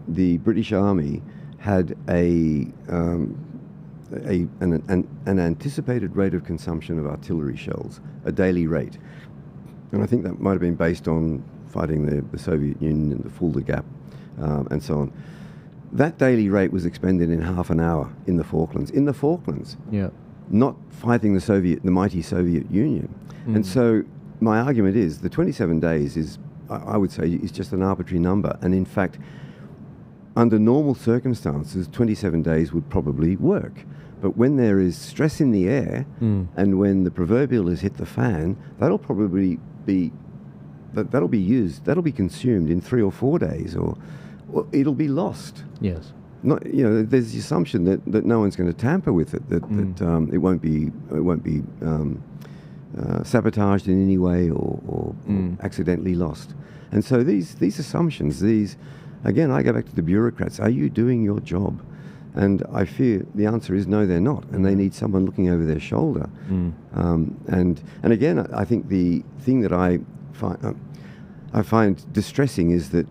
the British Army had an anticipated rate of consumption of artillery shells, a daily rate. And I think that might have been based on fighting the Soviet Union and the Fulda Gap and so on. That daily rate was expended in half an hour in the Falklands. Not fighting the mighty Soviet Union. And so my argument is the 27 days is, I would say, is just an arbitrary number. And in fact, under normal circumstances, 27 days would probably work. But when there is stress in the air and when the proverbial has hit the fan, that'll probably be consumed in 3 or 4 days, or it'll be lost. Yes. Not, there's the assumption that no one's going to tamper with it, that it won't be sabotaged in any way or accidentally lost. And so these assumptions, again, I go back to the bureaucrats. Are you doing your job? And I fear the answer is no, they're not, and they need someone looking over their shoulder. And again, I think the thing that I find distressing is that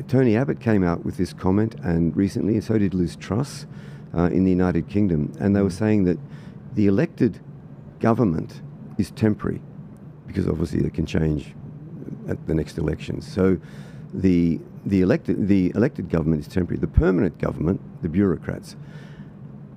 Tony Abbott came out with this comment, and recently, and so did Liz Truss in the United Kingdom, and they were saying that the elected government is temporary, because obviously it can change at the next elections. So the elected government is temporary. The permanent government, the bureaucrats,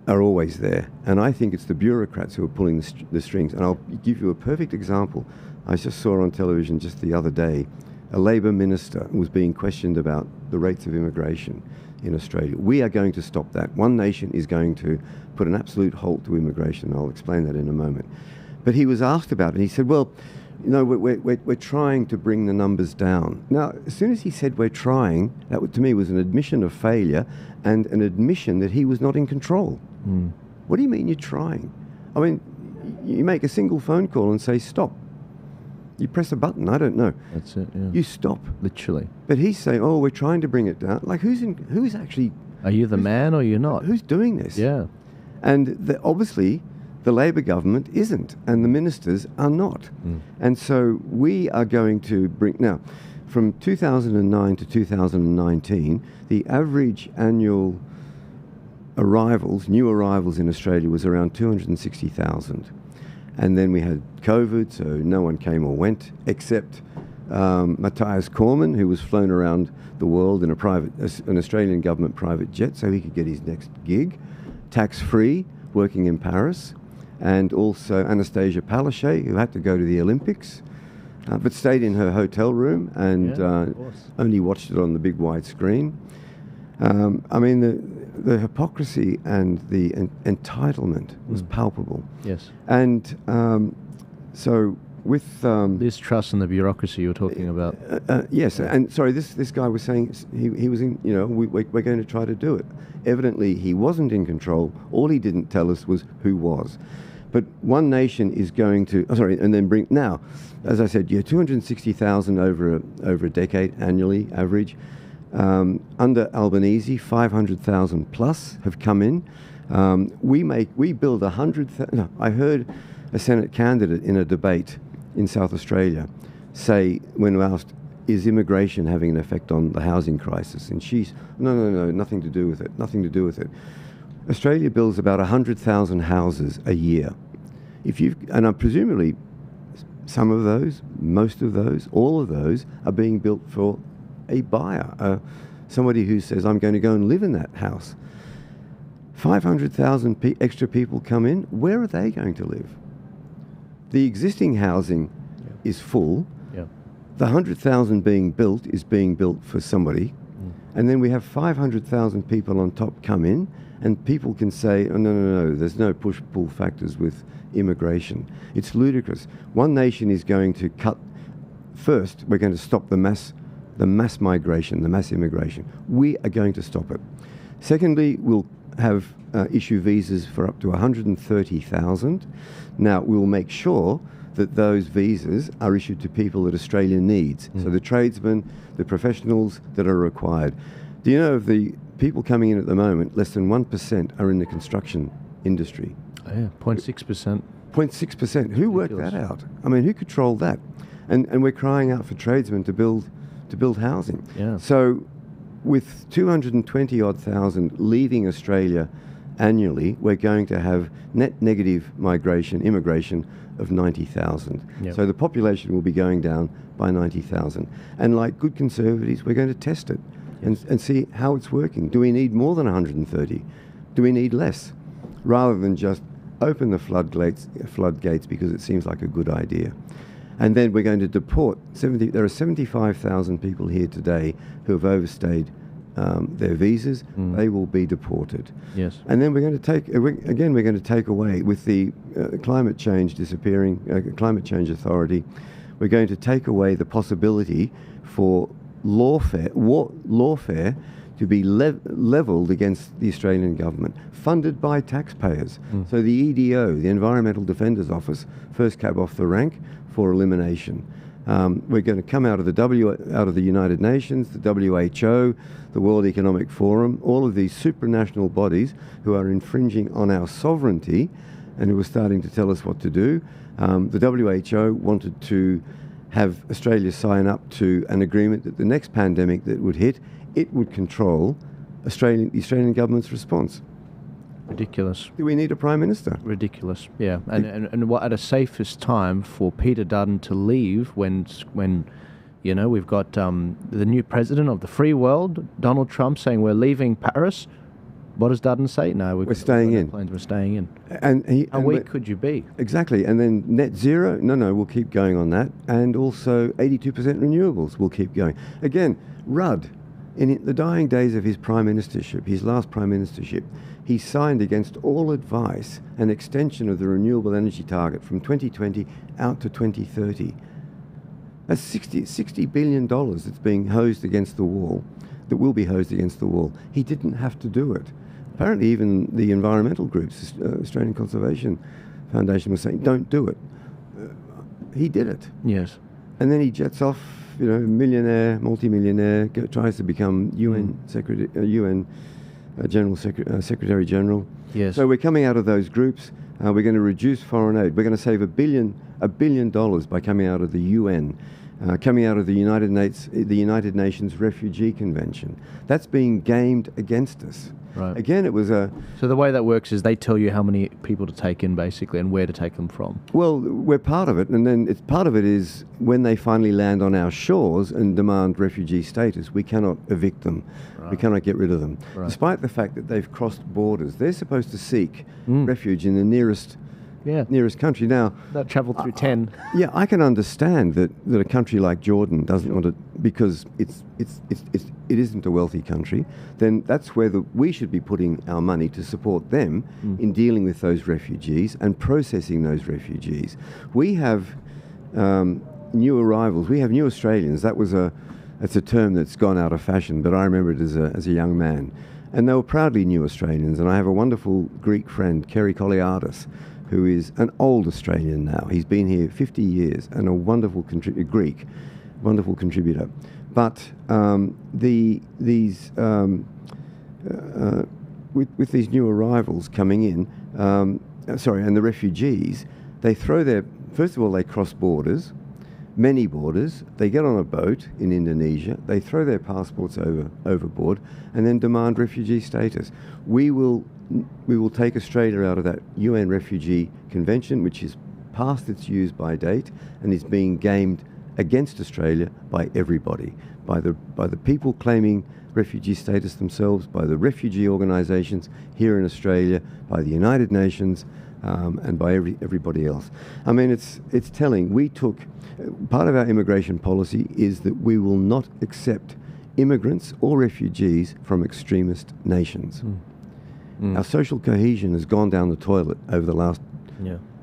are always there. And I think it's the bureaucrats who are pulling the strings. And I'll give you a perfect example. I just saw on television just the other day, a Labor minister was being questioned about the rates of immigration in Australia. We are going to stop that. One Nation is going to put an absolute halt to immigration. I'll explain that in a moment. But he was asked about it, and he said, well, we're trying to bring the numbers down. Now, as soon as he said we're trying, that to me was an admission of failure and an admission that he was not in control. What do you mean you're trying? I mean, you make a single phone call and say stop. You press a button, I don't know. That's it, yeah. You stop. Literally. But he's saying, oh, we're trying to bring it down. Like, who's actually... Are you the man or you're not? Who's doing this? Yeah. And obviously, the Labor government isn't, and the ministers are not. And so we are going to bring... Now, from 2009 to 2019, the average annual new arrivals in Australia was around 260,000. And then we had COVID, so no one came or went, except Matthias Cormann, who was flown around the world in an Australian government private jet so he could get his next gig, tax-free, working in Paris, and also Anastasia Palaszczuk, who had to go to the Olympics, but stayed in her hotel room and only watched it on the big wide screen. I mean, the hypocrisy and the entitlement was palpable. Yes. And so with... Liz Truss and the bureaucracy you were talking about. Yes, and sorry, this guy was saying he was in, we're going to try to do it. Evidently, he wasn't in control. All he didn't tell us was who was. But One Nation is going to... and then bring... Now, as I said, 260,000 over a decade annually, average. Under Albanese, 500,000 plus have come in. We build 100,000... No, I heard a Senate candidate in a debate in South Australia say, when asked, is immigration having an effect on the housing crisis? And she's, no, nothing to do with it, nothing to do with it. Australia builds about 100,000 houses a year. And presumably Some of those, most of those, all of those are being built for a buyer, somebody who says, I'm going to go and live in that house. 500,000 extra people come in. Where are they going to live? The existing housing is full. The 100,000 being built is being built for somebody. And then we have 500,000 people on top come in, and people can say, oh, no, there's no push-pull factors with immigration. It's ludicrous. One nation is going to cut. First, we're going to stop the mass migration, the mass immigration. We are going to stop it. Secondly, we'll have issue visas for up to 130,000. Now, we'll make sure that those visas are issued to people that Australia needs. So the tradesmen, the professionals that are required. Do you know of the people coming in at the moment, less than 1% are in the construction industry? Oh, yeah, 0.6%. 0.6%. Who worked that out? I mean, who controlled that? And we're crying out for tradesmen to build housing. Yeah. So with 220-odd thousand leaving Australia annually, we're going to have net negative immigration of 90,000. Yep. So the population will be going down by 90,000. And like good conservatives, we're going to test it and see how it's working. Do we need more than 130? Do we need less? Rather than just open the floodgates because it seems like a good idea. And then we're going to deport there are 75,000 people here today who have overstayed their visas. They will be deported. Yes. And then we're going to take away, with the climate change disappearing, Climate Change Authority, we're going to take away the possibility for lawfare to be levelled against the Australian government, funded by taxpayers. So the EDO, the Environmental Defenders Office, first cab off the rank for elimination. We're going to come out of the United Nations, the WHO, the World Economic Forum, all of these supranational bodies who are infringing on our sovereignty and who are starting to tell us what to do. The WHO wanted to have Australia sign up to an agreement that the next pandemic that would hit, it would control the Australian government's response. Ridiculous. Do we need a Prime Minister? Ridiculous, yeah. And what at a safest time for Peter Dutton to leave when you know, we've got the new president of the free world, Donald Trump, saying we're leaving Paris. What does Dutton say? No, we're staying in. We're staying in. How weak could you be? Exactly. And then net zero? No, we'll keep going on that. And also 82% renewables will keep going. Again, Rudd, in the dying days of his prime ministership, his last prime ministership, he signed against all advice an extension of the renewable energy target from 2020 out to 2030. That's $60 billion that's being hosed against the wall, that will be hosed against the wall. He didn't have to do it. Apparently even the environmental groups, Australian Conservation Foundation, was saying, don't do it. He did it. Yes. And then he jets off, millionaire, multi-millionaire, tries to become UN Secretary General. Yes. So we're coming out of those groups. We're going to reduce foreign aid. We're going to save $1 billion by coming out of the UN, coming out of the United Nations Refugee Convention. That's being gamed against us. Right. Again, it was a... So the way that works is they tell you how many people to take in, basically, and where to take them from. Well, we're part of it, and then part of it is when they finally land on our shores and demand refugee status, we cannot evict them. Right. We cannot get rid of them. Right. Despite the fact that they've crossed borders, they're supposed to seek refuge in the nearest country. Now, that travel through 10. Yeah, I can understand that a country like Jordan doesn't want to, because it isn't a wealthy country. Then that's where we should be putting our money to support them in dealing with those refugees and processing those refugees. We have new arrivals. We have new Australians. That's a term that's gone out of fashion, but I remember it as a young man. And they were proudly new Australians. And I have a wonderful Greek friend, Kerry Koliadis, who is an old Australian now. He's been here 50 years and a wonderful wonderful contributor. But with these new arrivals coming in, and the refugees, first of all, they cross borders, many borders. They get on a boat in Indonesia, they throw their passports overboard, and then demand refugee status. We will take Australia out of that UN Refugee Convention, which is past its use-by date and is being gamed against Australia by everybody, by the people claiming refugee status themselves, by the refugee organisations here in Australia, by the United Nations, and by everybody else. I mean, it's telling. We took part of our immigration policy is that we will not accept immigrants or refugees from extremist nations. Our social cohesion has gone down the toilet over the last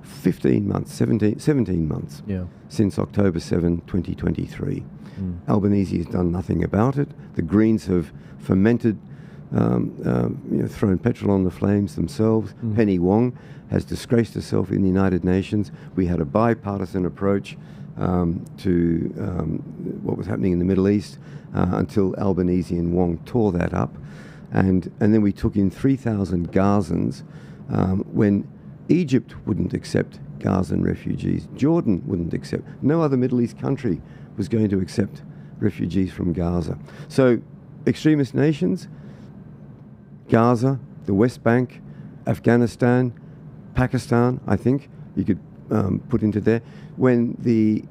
15 months, 17 months, since October 7, 2023. Albanese has done nothing about it. The Greens have fomented, thrown petrol on the flames themselves. Penny Wong has disgraced herself in the United Nations. We had a bipartisan approach to what was happening in the Middle East until Albanese and Wong tore that up. And then we took in 3,000 Gazans when Egypt wouldn't accept Gazan refugees. Jordan wouldn't accept. No other Middle East country was going to accept refugees from Gaza. So extremist nations, Gaza, the West Bank, Afghanistan, Pakistan, I think you could put into there. When the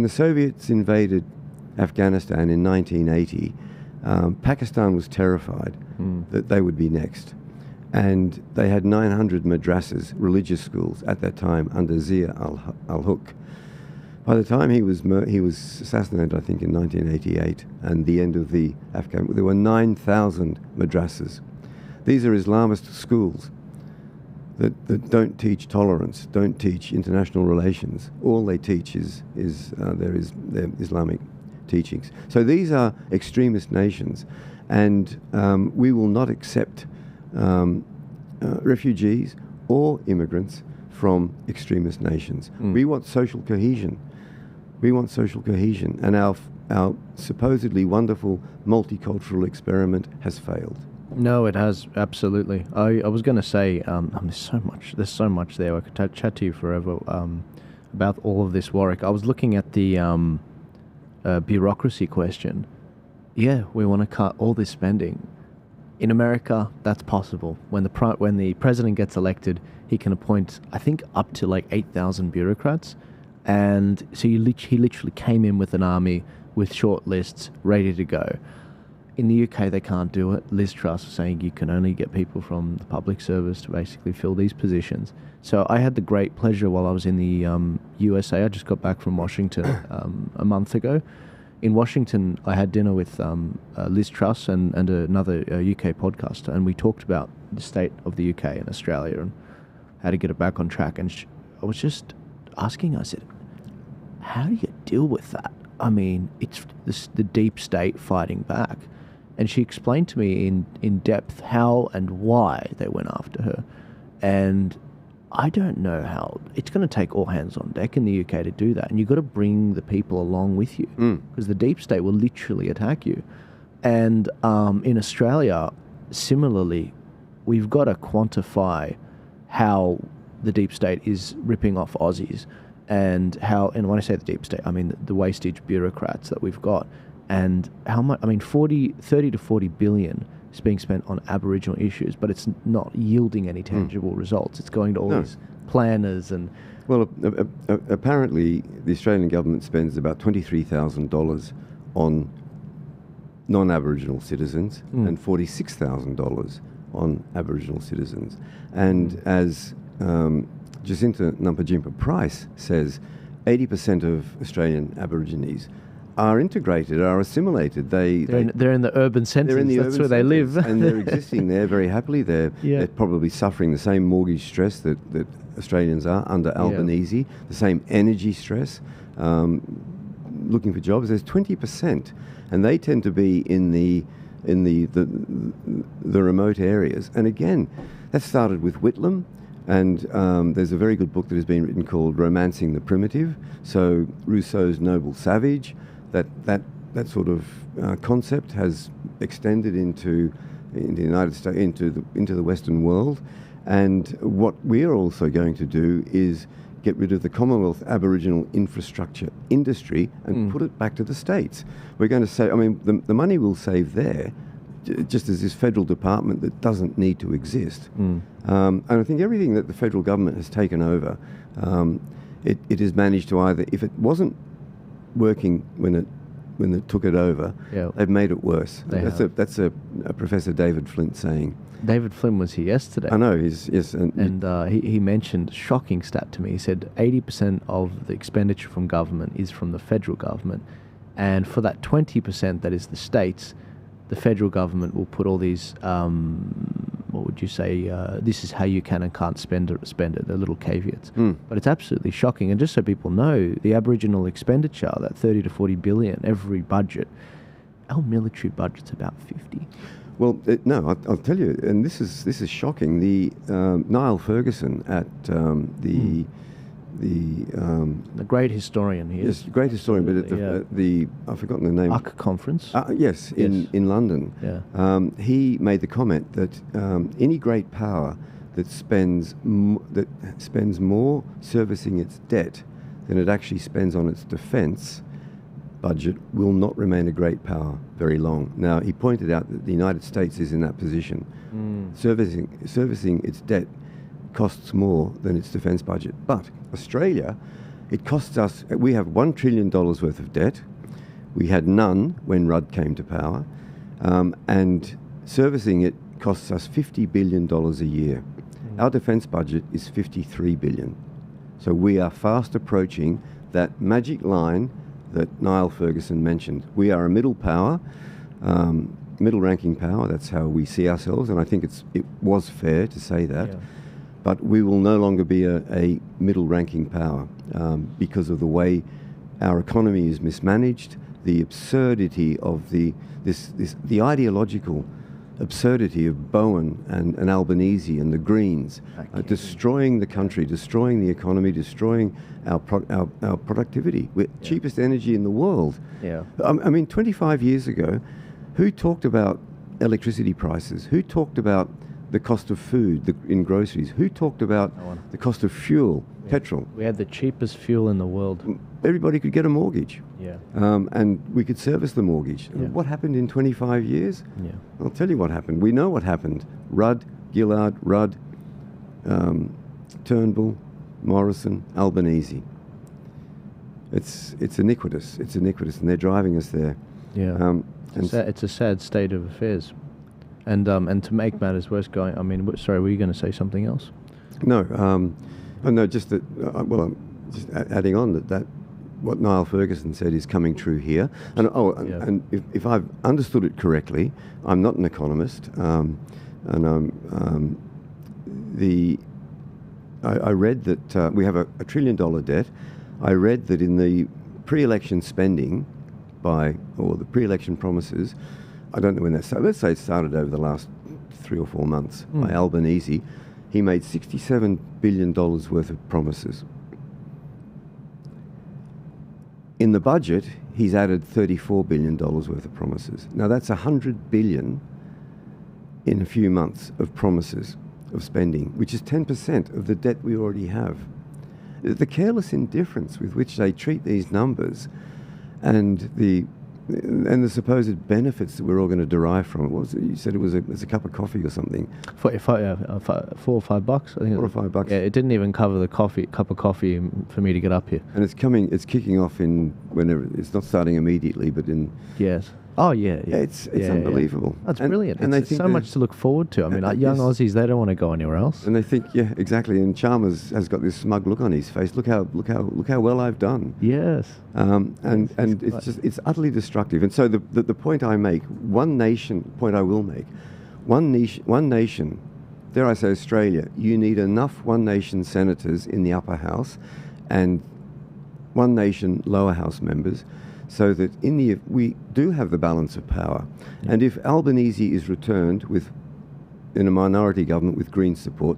Soviets invaded Afghanistan in 1980, Pakistan was terrified that they would be next. And they had 900 madrasas, religious schools, at that time under Zia al-Haq. By the time he was assassinated, I think, in 1988, and the end of the Afghan, there were 9,000 madrasas. These are Islamist schools that don't teach tolerance, don't teach international relations. All they teach is their Islamic teachings. So these are extremist nations, and we will not accept refugees or immigrants from extremist nations. We want social cohesion. We want social cohesion, and our supposedly wonderful multicultural experiment has failed. No, it has, absolutely. I was going to say, there's so much there. I could chat to you forever about all of this, Warwick. I was looking at the bureaucracy question. Yeah, we want to cut all this spending. In America, that's possible. When the president gets elected, he can appoint, I think, up to like 8,000 bureaucrats. And so he literally came in with an army with short lists ready to go. In the UK, they can't do it. Liz Truss was saying you can only get people from the public service to basically fill these positions. So I had the great pleasure while I was in the USA. I just got back from Washington a month ago. In Washington, I had dinner with Liz Truss and another UK podcaster, and we talked about the state of the UK and Australia and how to get it back on track. And I was just asking, I said, how do you deal with that? I mean, it's the deep state fighting back. And she explained to me in depth how and why they went after her. And I don't know how. It's going to take all hands on deck in the UK to do that. And you've got to bring the people along with you, because the deep state will literally attack you. And in Australia, similarly, we've got to quantify how the deep state is ripping off Aussies, and when I say the deep state, I mean the wastage bureaucrats that we've got, and how much, 30 to 40 billion is being spent on Aboriginal issues, but it's not yielding any tangible results. It's going to all these planners and... Well, apparently the Australian government spends about $23,000 on non-Aboriginal citizens and $46,000 on Aboriginal citizens. And as Jacinta Nampijinpa Price says, 80% of Australian Aborigines are integrated, are assimilated. They're in the urban centres. That's where they live. And they're existing there very happily. They're probably suffering the same mortgage stress that Australians are under Albanese, the same energy stress, looking for jobs. There's 20%, and they tend to be in the remote areas. And again, that started with Whitlam. And there's a very good book that has been written called Romancing the Primitive. So Rousseau's Noble Savage, that sort of concept has extended into the United States, into the Western world. And what we're also going to do is get rid of the Commonwealth Aboriginal infrastructure industry and put it back to the states. We're going to say, the money we'll save there just as this federal department that doesn't need to exist. And I think everything that the federal government has taken over, it has managed to either, if it wasn't working when it took it over, they've made it worse. That's a Professor David Flint saying. David Flynn was here yesterday. I know, he mentioned a shocking stat to me. He said 80% of the expenditure from government is from the federal government, and for that 20% that is the states, the federal government will put all these, what would you say, this is how you can and can't spend it, the little caveats. But it's absolutely shocking. And just so people know, the Aboriginal expenditure, that 30 to 40 billion every budget, our military budget's about 50. Well, no, I'll tell you, and this is shocking. The Niall Ferguson at the great historian here. Yes, great historian, but at the I've forgotten the name. Ark conference. Yes, in London. Yeah. He made the comment that any great power that spends more servicing its debt than it actually spends on its defence budget will not remain a great power very long. Now, he pointed out that the United States is in that position. Servicing its debt costs more than its defence budget. But Australia, it costs us, we have $1 trillion worth of debt. We had none when Rudd came to power. And servicing it costs us $50 billion a year. Our defence budget is $53 billion. So we are fast approaching that magic line that Niall Ferguson mentioned. We are a middle power, middle-ranking power. That's how we see ourselves, and I think it was fair to say that. Yeah. But we will no longer be a middle-ranking power because of the way our economy is mismanaged, the absurdity of the ideological absurdity of Bowen and Albanese and the Greens destroying the country, destroying the economy, destroying our productivity. We're cheapest energy in the world. Yeah. I mean, 25 years ago, who talked about electricity prices? Who talked about the cost of food in groceries? Who talked about the cost of fuel, petrol? We had the cheapest fuel in the world. Everybody could get a mortgage. Yeah. And we could service the mortgage. Yeah. What happened in 25 years? Yeah. I'll tell you what happened. We know what happened. Rudd, Gillard, Turnbull, Morrison, Albanese. It's iniquitous. It's iniquitous, and they're driving us there. Yeah. It's a sad state of affairs. And to make matters worse, sorry, were you going to say something else? No. No, just that. I'm just adding on that what Niall Ferguson said is coming true here. And if I've understood it correctly, I'm not an economist, I read that we have a $1 trillion debt. I read that in the pre-election spending or the pre-election promises, I don't know when that started, let's say it started over the last 3 or 4 months, by Albanese, he made $67 billion worth of promises. In the budget, he's added $34 billion worth of promises. Now that's $100 billion in a few months of promises of spending, which is 10% of the debt we already have. The careless indifference with which they treat these numbers and the supposed benefits that we're all going to derive from it. What was it? You said it was a cup of coffee or something. $4 or $5, I think. $4 or $5. Yeah, it didn't even cover the cup of coffee for me to get up here. And it's kicking off in whenever. It's not starting immediately, but in. Yes. Oh yeah. It's unbelievable. That's brilliant. And it's so much to look forward to. I mean, young Aussies, they don't want to go anywhere else. And they think, yeah, exactly. And Chalmers has got this smug look on his face. Look how well I've done. Yes. And it's utterly destructive. And so the point I make, one nation. Dare I say Australia? You need enough one nation senators in the upper house, and one nation lower house members, so that we do have the balance of power. Yeah. And if Albanese is returned in a minority government with Green support,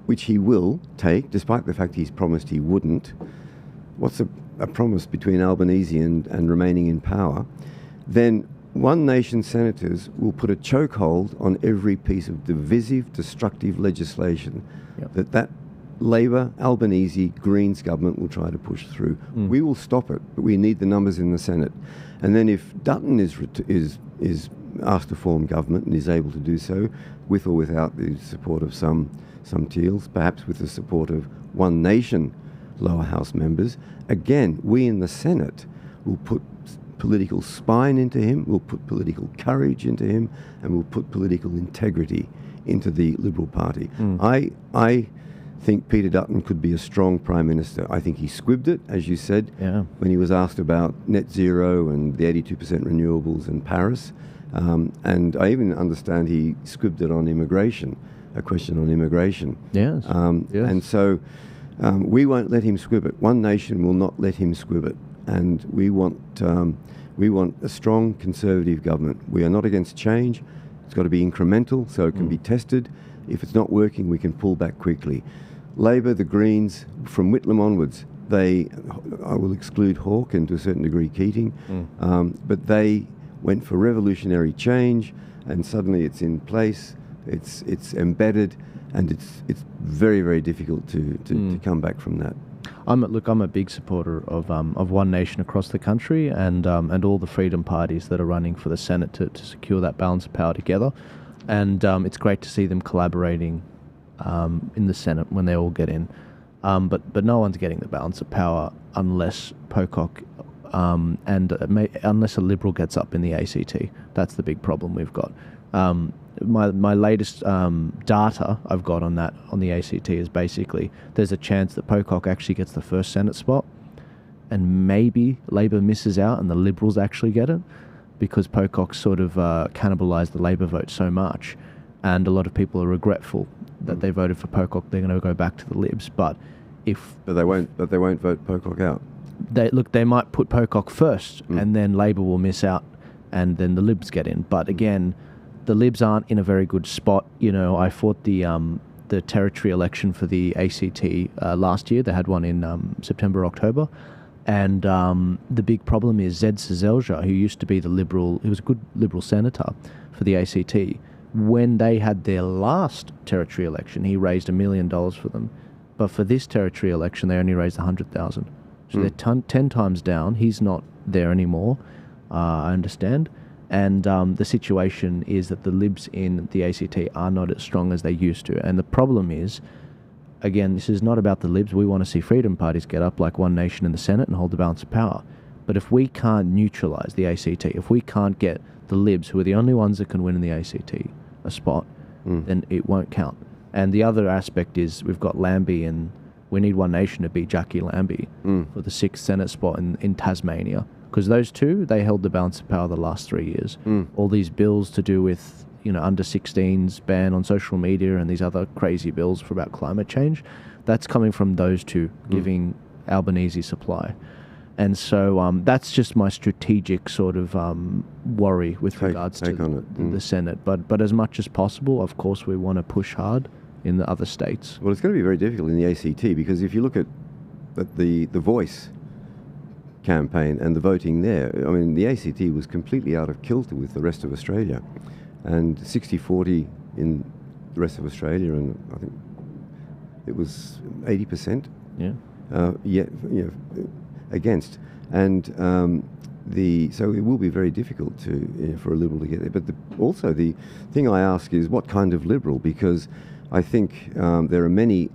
which he will take, despite the fact he's promised he wouldn't, what's a promise between Albanese and remaining in power, then one nation senators will put a chokehold on every piece of divisive, destructive legislation that Labor, Albanese, Greens government will try to push through. We will stop it, but we need the numbers in the Senate. And then if Dutton is asked to form government and is able to do so with or without the support of some Teals, perhaps with the support of One Nation lower house members. Again, we in the Senate will put political spine into him, we'll put political courage into him, and we'll put political integrity into the Liberal Party. I think Peter Dutton could be a strong Prime Minister. I think he squibbed it, as you said, when he was asked about net zero and the 82% renewables in Paris. And I even understand he squibbed it on immigration, a question on immigration. Yes. And so we won't let him squib it. One Nation will not let him squib it. And we want a strong Conservative government. We are not against change. It's got to be incremental so it can be tested. If it's not working, we can pull back quickly. Labor, the Greens, from Whitlam onwards, I will exclude Hawke and to a certain degree Keating, but they went for revolutionary change, and suddenly it's in place, it's embedded, and it's very, very difficult to come back from that. I'm a big supporter of One Nation across the country, and all the freedom parties that are running for the Senate to secure that balance of power together. And it's great to see them collaborating in the Senate when they all get in. But no one's getting the balance of power unless Pocock unless a Liberal gets up in the ACT. That's the big problem we've got. My latest data I've got on the ACT is basically there's a chance that Pocock actually gets the first Senate spot, and maybe Labor misses out and the Liberals actually get it, because Pocock sort of cannibalised the Labor vote so much, and a lot of people are regretful that they voted for Pocock. They're going to go back to the Libs, but they won't vote Pocock out. They might put Pocock first, and then Labor will miss out, and then the Libs get in. But again, the Libs aren't in a very good spot. You know, I fought the territory election for the ACT last year. They had one in September, October. And the big problem is Zed Sezelja, who used to be he was a good Liberal senator for the ACT. When they had their last territory election, he raised $1 million for them. But for this territory election, they only raised $100,000. So they're 10 times down. He's not there anymore, I understand. And the situation is that the Libs in the ACT are not as strong as they used to. And the problem is, again, this is not about the Libs. We want to see freedom parties get up like One Nation in the Senate and hold the balance of power. But if we can't neutralise the ACT, if we can't get the Libs, who are the only ones that can win in the ACT, a spot, then it won't count. And the other aspect is we've got Lambie, and we need One Nation to beat Jackie Lambie for the 6th Senate spot in Tasmania. Because those two, they held the balance of power the last 3 years. All these bills to do with, under 16s, ban on social media, and these other crazy bills about climate change, that's coming from those two giving Albanese supply. And so that's just my strategic sort of worry with regards to the Senate. But as much as possible, of course, we want to push hard in the other states. Well, it's going to be very difficult in the ACT, because if you look at the Voice campaign and the voting there, I mean, the ACT was completely out of kilter with the rest of Australia, and 60-40 in the rest of Australia, and I think it was 80%. Against, and so it will be very difficult for a Liberal to get there. But also the thing I ask is, what kind of Liberal? Because I think there are many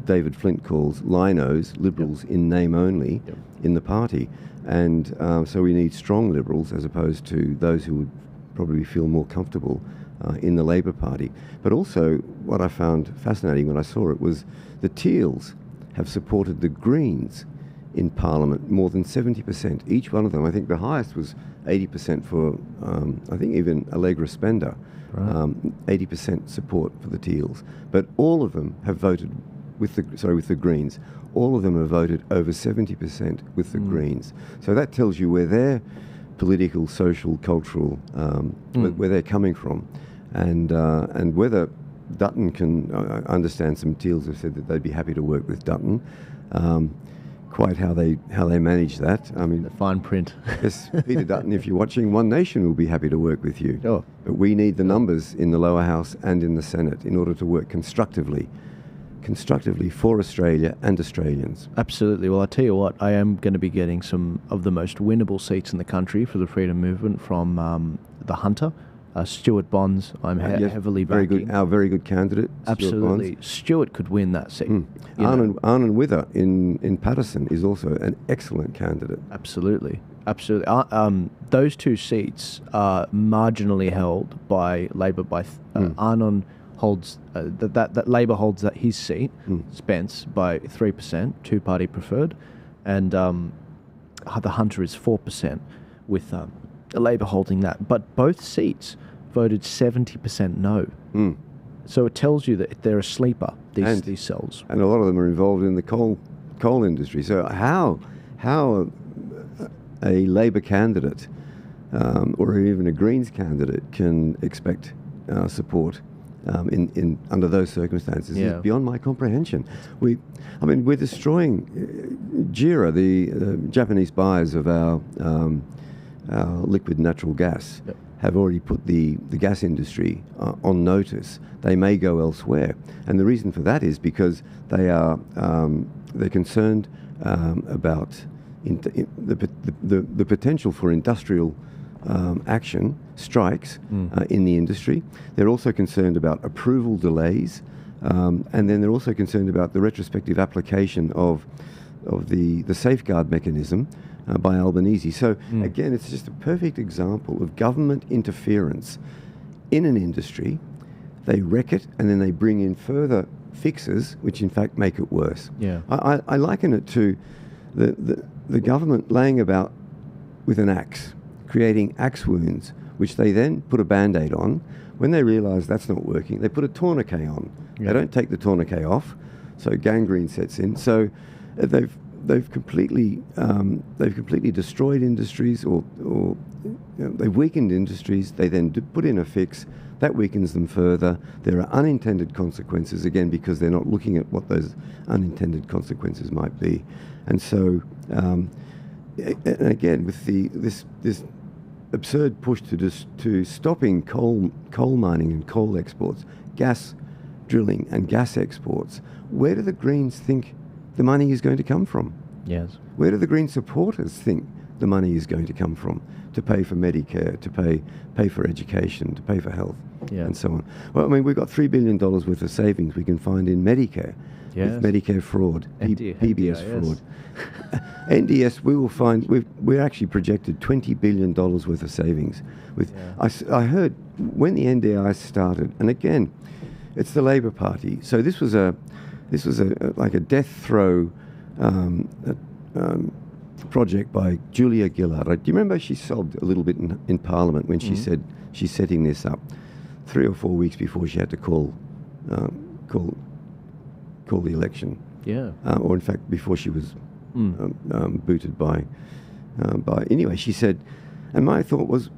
David Flint calls linos, Liberals in name only, in the party, and so we need strong Liberals as opposed to those who would probably feel more comfortable in the Labor Party. But also, what I found fascinating when I saw it was the Teals have supported the Greens in Parliament more than 70%. Each one of them, I think the highest was 80% for, I think even Allegra Spender, 80% support for the Teals. But all of them have voted with the Greens. All of them have voted over 70% with the Greens. So that tells you where their political, social, cultural, where they're coming from, and whether Dutton can understand. Some Teals have said that they'd be happy to work with Dutton. Quite how they manage that. I mean, the fine print. Yes, Peter Dutton, if you're watching, One Nation will be happy to work with you. Sure. But we need the numbers in the lower house and in the Senate in order to work constructively for Australia and Australians. Absolutely. Well, I tell you what, I am going to be getting some of the most winnable seats in the country for the freedom movement from the Hunter Stuart Bonds, I'm Yes, heavily very backing. good. Our very good candidate. Absolutely. Stuart could win that seat. Arnon Wither in Patterson is also an excellent candidate. Absolutely. Those two seats are marginally held by Labor. Arnon holds that Labor holds his seat, Spence, by 3%, two-party preferred, and the Hunter is 4%, with Labor holding that. But both seats voted 70% no. So it tells you that they're a sleeper, these cells. And a lot of them are involved in the coal industry. So how a Labor candidate or even a Greens candidate can expect support in under those circumstances is beyond my comprehension. We're destroying JERA, the Japanese buyers of our liquid natural gas. Have already put the gas industry on notice. They may go elsewhere, and the reason for that is because they're concerned about the potential for industrial action, strikes in the industry. They're also concerned about approval delays, and then they're also concerned about the retrospective application of the safeguard mechanism by Albanese. So again, it's just a perfect example of government interference in an industry. They wreck it, and then they bring in further fixes, which in fact make it worse. I liken it to the government laying about with an axe, creating axe wounds, which they then put a Band-Aid on. When they realise that's not working, they put a tourniquet on. They don't take the tourniquet off, so gangrene sets in. So they've completely destroyed industries, or they've weakened industries. They then put in a fix that weakens them further. There are unintended consequences, again, because they're not looking at what those unintended consequences might be. And so, and again, with this absurd push to stopping coal mining and coal exports, gas drilling and gas exports, where do the Greens think the money is going to come from? Yes. Where do the Green supporters think the money is going to come from to pay for Medicare, to pay for education, to pay for health, and so on? Well, I mean, we've got $3 billion worth of savings we can find in Medicare, with Medicare fraud, PBS fraud. NDS, we will find, we're actually projected $20 billion worth of savings. I heard when the NDIS started, and again, it's the Labor Party, so this was like a death throw project by Julia Gillard. Do you remember she sobbed a little bit in Parliament when she said she's setting this up 3 or 4 weeks before she had to call the election? Or in fact before she was booted by anyway, she said, and my thought was,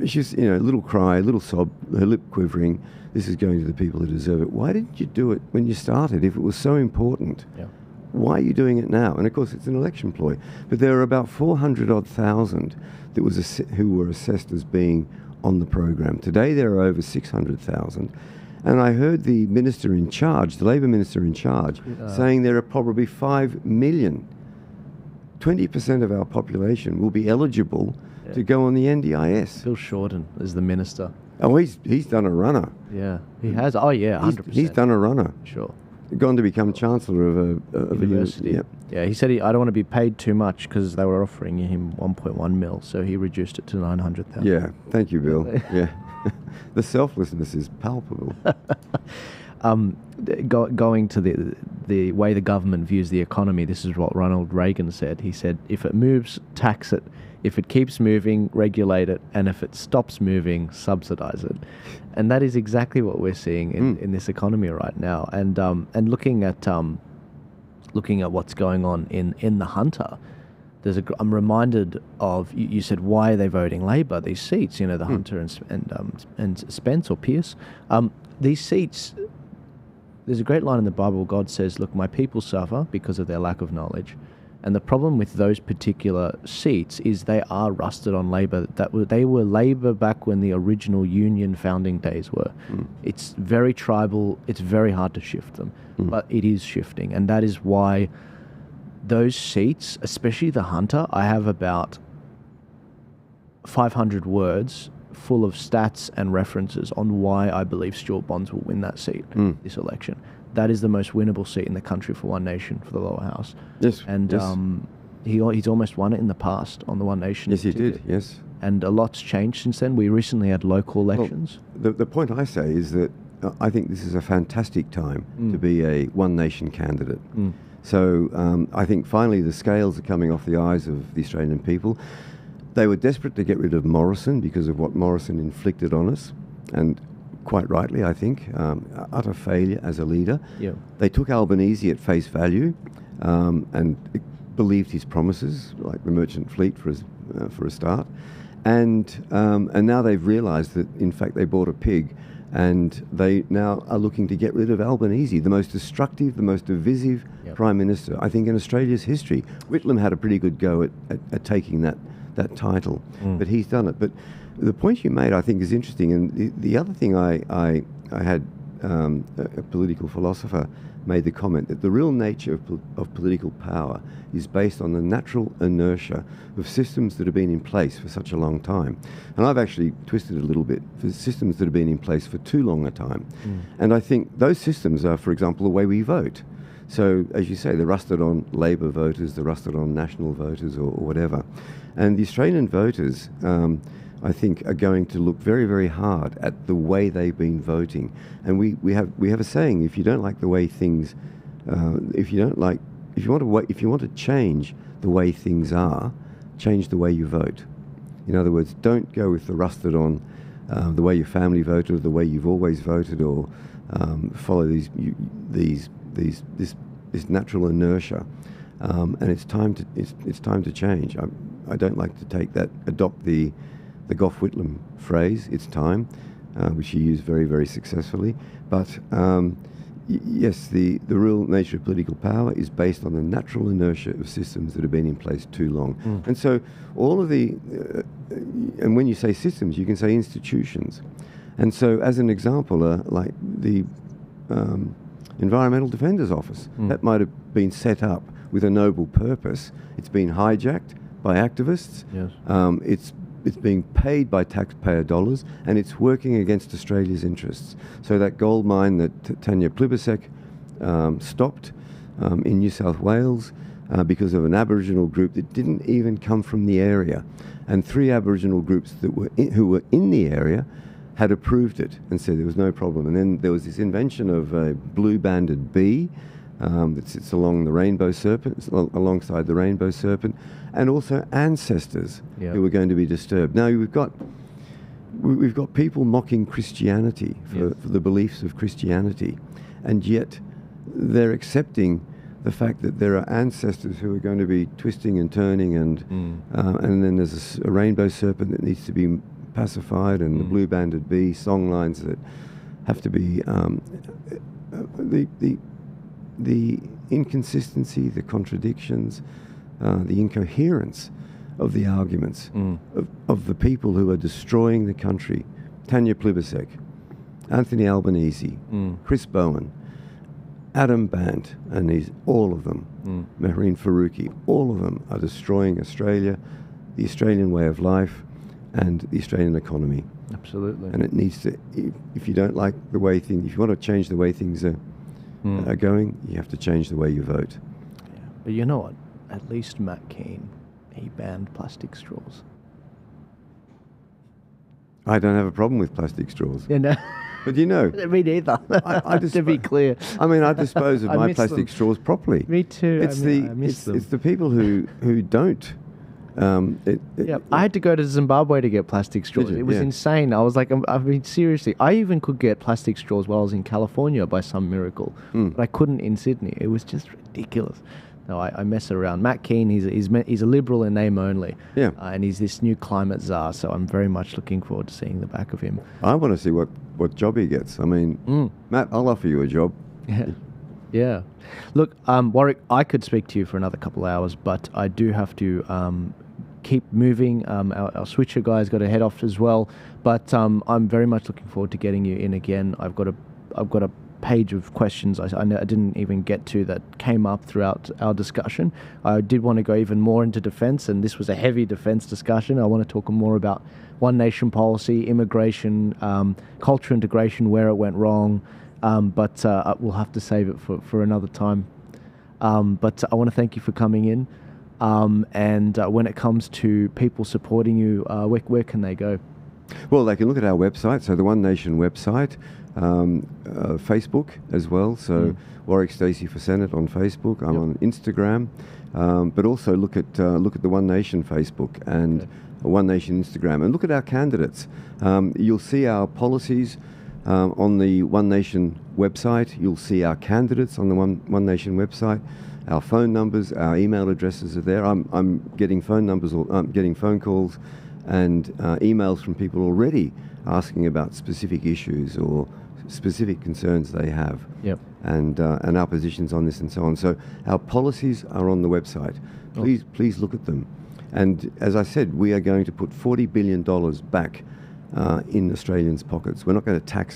she's a little cry, a little sob, her lip quivering. This is going to the people who deserve it. Why didn't you do it when you started? If it was so important, why are you doing it now? And of course, it's an election ploy. But there are about 400,000 who were assessed as being on the program. Today, there are over 600,000. And I heard the minister in charge, the Labor minister in charge, saying there are probably 5 million. 20% of our population will be eligible to go on the NDIS. Bill Shorten is the minister. Oh, he's done a runner. Yeah, he has. Oh, yeah, 100%. He's done a runner. Sure. Gone to become chancellor of a university. Yeah, he said I don't want to be paid too much because they were offering him 1.1 mil, so he reduced it to 900,000. Yeah, thank you, Bill. Yeah, the selflessness is palpable. Going to the way the government views the economy, this is what Ronald Reagan said. He said, if it moves, tax it. If it keeps moving, regulate it. And if it stops moving, subsidize it. And that is exactly what we're seeing in this economy right now. And looking at what's going on in the Hunter, I'm reminded of, you said, why are they voting Labor, these seats, the Hunter and Spence or Pierce. These seats, there's a great line in the Bible. God says, look, my people suffer because of their lack of knowledge. And the problem with those particular seats is they are rusted on Labor. They were Labor back when the original Union founding days were. It's very tribal. It's very hard to shift them. But it is shifting. And that is why those seats, especially the Hunter, I have about 500 words full of stats and references on why I believe Stuart Bonds will win that seat this election. That is the most winnable seat in the country for One Nation, for the lower house. Yes. And he's almost won it in the past on the One Nation. Yes, he ticket. did. Yes. And a lot's changed since then. We recently had local elections. Well, the point I say is that I think this is a fantastic time to be a One Nation candidate. So I think finally the scales are coming off the eyes of the Australian people. They were desperate to get rid of Morrison because of what Morrison inflicted on us, and quite rightly, I think, utter failure as a leader. Yeah. They took Albanese at face value and believed his promises, like the merchant fleet for a start. And now they've realised that, in fact, they bought a pig, and they now are looking to get rid of Albanese, the most destructive, the most divisive Prime Minister, I think, in Australia's history. Whitlam had a pretty good go at taking that title, but he's done it. But the point you made, I think, is interesting. And the other thing I had a political philosopher made the comment that the real nature of political power is based on the natural inertia of systems that have been in place for such a long time. And I've actually twisted it a little bit, for systems that have been in place for too long a time. And I think those systems are, for example, the way we vote. So, as you say, they're rusted on Labor voters, they're rusted on National voters or whatever. And the Australian voters, I think, are going to look very, very hard at the way they've been voting. And we have a saying: if you don't like the way things, if you want to change the way things are, change the way you vote. In other words, don't go with the rusted on the way your family voted, or the way you've always voted, or follow this natural inertia. And it's time to change. I don't like to adopt the Gough Whitlam phrase, it's time, which he used very, very successfully. But yes, the real nature of political power is based on the natural inertia of systems that have been in place too long. And so all of and when you say systems, you can say institutions. And so as an example, like the Environmental Defender's Office, that might have been set up with a noble purpose. It's been hijacked by activists. Yes. It's being paid by taxpayer dollars, and it's working against Australia's interests. So that gold mine that Tanya Plibersek stopped in New South Wales because of an Aboriginal group that didn't even come from the area, and 3 Aboriginal groups who were in the area had approved it and said there was no problem. And then there was this invention of a blue-banded bee that sits along the rainbow serpent, alongside the rainbow serpent, and also ancestors who were going to be disturbed. Now we've got people mocking Christianity for the beliefs of Christianity, and yet they're accepting the fact that there are ancestors who are going to be twisting and turning, and then there's a rainbow serpent that needs to be pacified, and the blue-banded bee songlines that have to be the inconsistency, the contradictions, the incoherence of the arguments of the people who are destroying the country. Tanya Plibersek, Anthony Albanese, Chris Bowen, Adam Bandt, and all of them, Mehreen Faruqi, all of them are destroying Australia, the Australian way of life, and the Australian economy. Absolutely. And it needs to, if you don't like the way if you want to change the way things are going, you have to change the way you vote. Yeah. But you know what? At least Matt Keane, he banned plastic straws. I don't have a problem with plastic straws. Yeah, no. But you know... Me neither, to be clear. I mean, I dispose of my plastic straws properly. Me too. I miss them. It's the people who don't... I had to go to Zimbabwe to get plastic straws. It was insane. I was like, I mean, seriously, I even could get plastic straws while I was in California by some miracle, but I couldn't in Sydney. It was just ridiculous. No, I mess around. Matt Keane, he's a Liberal in name only, and he's this new climate czar. So I'm very much looking forward to seeing the back of him. I want to see what job he gets. I mean, Matt, I'll offer you a job. Yeah. Look, Warwick, I could speak to you for another couple of hours, but I do have to keep moving. Our switcher guy's got to head off as well, but I'm very much looking forward to getting you in again. I've got a page of questions I didn't even get to that came up throughout our discussion. I did want to go even more into defence, and this was a heavy defence discussion. I want to talk more about One Nation policy, immigration, culture integration, where it went wrong, but we'll have to save it for another time. But I want to thank you for coming in. And when it comes to people supporting you, where can they go? Well, they can look at our website, so the One Nation website, Facebook as well, so Warwick Stacey for Senate on Facebook. I'm on Instagram, but also look at the One Nation Facebook and One Nation Instagram, and look at our candidates. You'll see our policies on the One Nation website. You'll see our candidates on the One Nation website. Our phone numbers, our email addresses are there. I'm getting phone numbers, or I'm getting phone calls and emails from people already asking about specific issues or specific concerns they have, and our positions on this and so on. So our policies are on the website. Please look at them. And as I said, we are going to put $40 billion back in Australians' pockets. We're not going to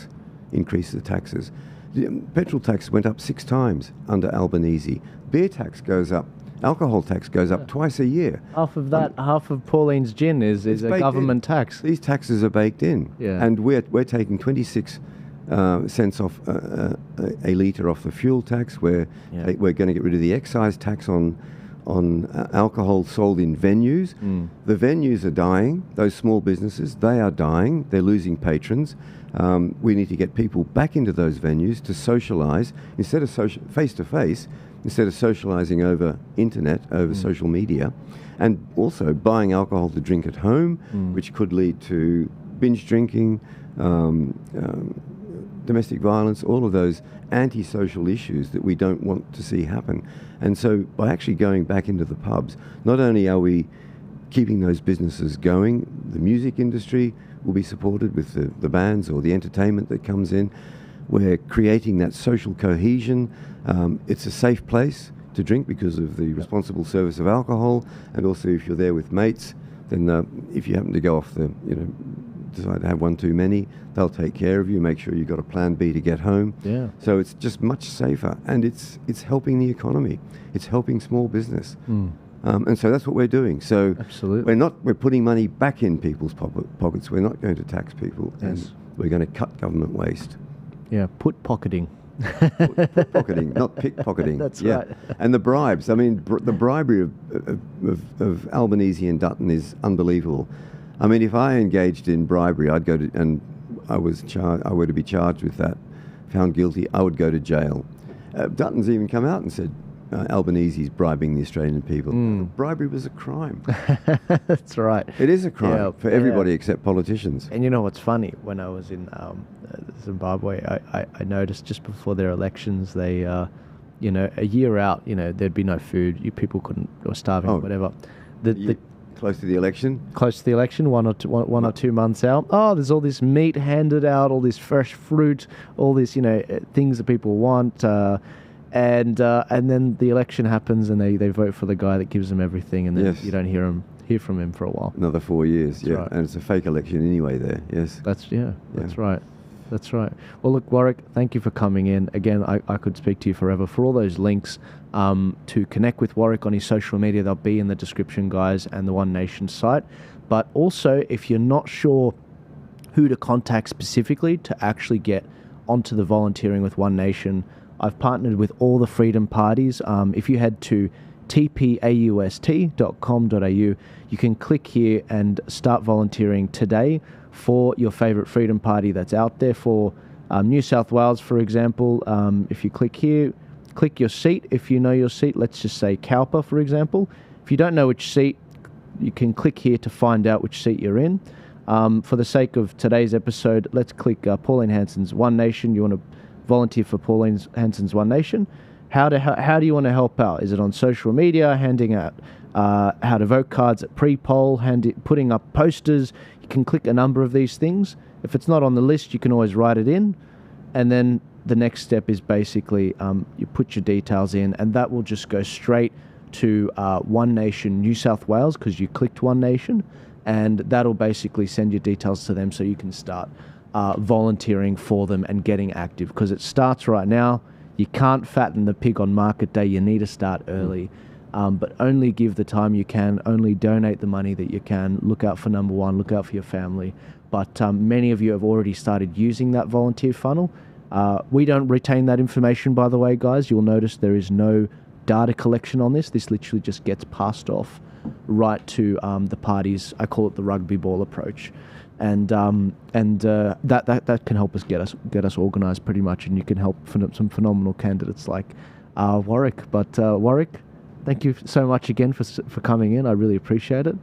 increase the taxes. The petrol tax went up 6 times under Albanese. Beer tax goes up. Alcohol tax goes up twice a year. Half of that, half of Pauline's gin is a government tax. These taxes are baked in, and we're taking 26 cents off a litre off the fuel tax. We're going to get rid of the excise tax on alcohol sold in venues. The venues are dying. Those small businesses, they are dying. They're losing patrons. We need to get people back into those venues to socialise instead of face to face. Instead of socialising over internet, over social media, and also buying alcohol to drink at home, which could lead to binge drinking, domestic violence, all of those antisocial issues that we don't want to see happen. And so by actually going back into the pubs, not only are we keeping those businesses going, the music industry will be supported with the bands or the entertainment that comes in. We're creating that social cohesion. It's a safe place to drink because of the responsible service of alcohol, and also if you're there with mates, then if you happen to go off decide to have one too many, they'll take care of you, make sure you've got a plan B to get home. So it's just much safer, and it's helping the economy. It's helping small business. And so that's what we're doing. So absolutely, we're putting money back in people's pockets. We're not going to tax people, and we're going to cut government waste. Put pocketing. Put pocketing, not pickpocketing. That's right. And the bribes. I mean, the bribery of Albanese and Dutton is unbelievable. I mean, if I engaged in bribery, I'd go to, and I were to be charged with that, found guilty, I would go to jail. Dutton's even come out and said Albanese's bribing the Australian people. Bribery was a crime. That's right. It is a crime for everybody except politicians. And you know what's funny? When I was in Zimbabwe, I noticed just before their elections, they, a year out, there'd be no food. You people couldn't, or starving, or whatever. Close to the election? Close to the election, one or 2 months out. Oh, there's all this meat handed out, all this fresh fruit, all this, things that people want. And then the election happens, and they vote for the guy that gives them everything, and then you don't hear from him for a while. Another 4 years, That's right. And it's a fake election anyway there, yes. That's right. That's right. Well, look, Warwick, thank you for coming in. Again, I could speak to you forever. For all those links to connect with Warwick on his social media, they'll be in the description, guys, and the One Nation site. But also, if you're not sure who to contact specifically to actually get onto the volunteering with One Nation, I've partnered with all the freedom parties. If you head to tpaust.com.au, you can click here and start volunteering today for your favourite freedom party that's out there. For New South Wales, for example, if you click here, click your seat. If you know your seat, let's just say Cowper, for example. If you don't know which seat, you can click here to find out which seat you're in. For the sake of today's episode, let's click Pauline Hanson's One Nation. You want to volunteer for Pauline Hanson's One Nation. How do you want to help out? Is it on social media, handing out how to vote cards at pre-poll, putting up posters? You can click a number of these things. If it's not on the list, you can always write it in. And then the next step is basically you put your details in, and that will just go straight to One Nation New South Wales, because you clicked One Nation, and that'll basically send your details to them so you can start volunteering for them and getting active, because it starts right now. You can't fatten the pig on market day. You need to start early. But only give the time you can, only donate the money that you can. Look out for number one, look out for your family. But many of you have already started using that volunteer funnel. We don't retain that information, by the way, guys. You'll notice there is no data collection on this. This literally just gets passed off right to the parties. I call it the rugby ball approach. And that can help us get us organised pretty much, and you can help some phenomenal candidates like Warwick. But Warwick, thank you so much again for coming in. I really appreciate it.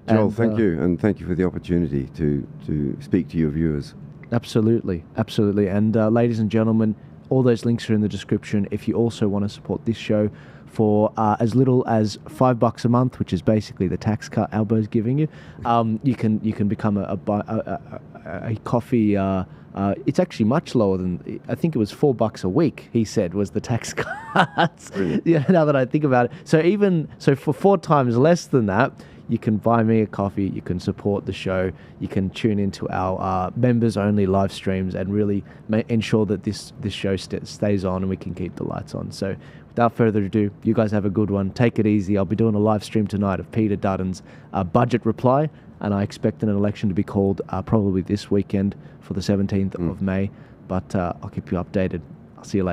Joel, thank you, and thank you for the opportunity to speak to your viewers. Absolutely. And ladies and gentlemen, all those links are in the description. If you also want to support this show for as little as $5 a month, which is basically the tax cut Albo's giving you, you can become a coffee. It's actually much lower than, I think it was $4 a week, he said, was the tax cuts. Yeah, now that I think about it. So for 4 times less than that, you can buy me a coffee, you can support the show, you can tune into our members-only live streams and really ensure that this show stays on and we can keep the lights on. So without further ado, you guys have a good one. Take it easy. I'll be doing a live stream tonight of Peter Dutton's budget reply, and I expect an election to be called probably this weekend for the 17th of May, but I'll keep you updated. I'll see you later.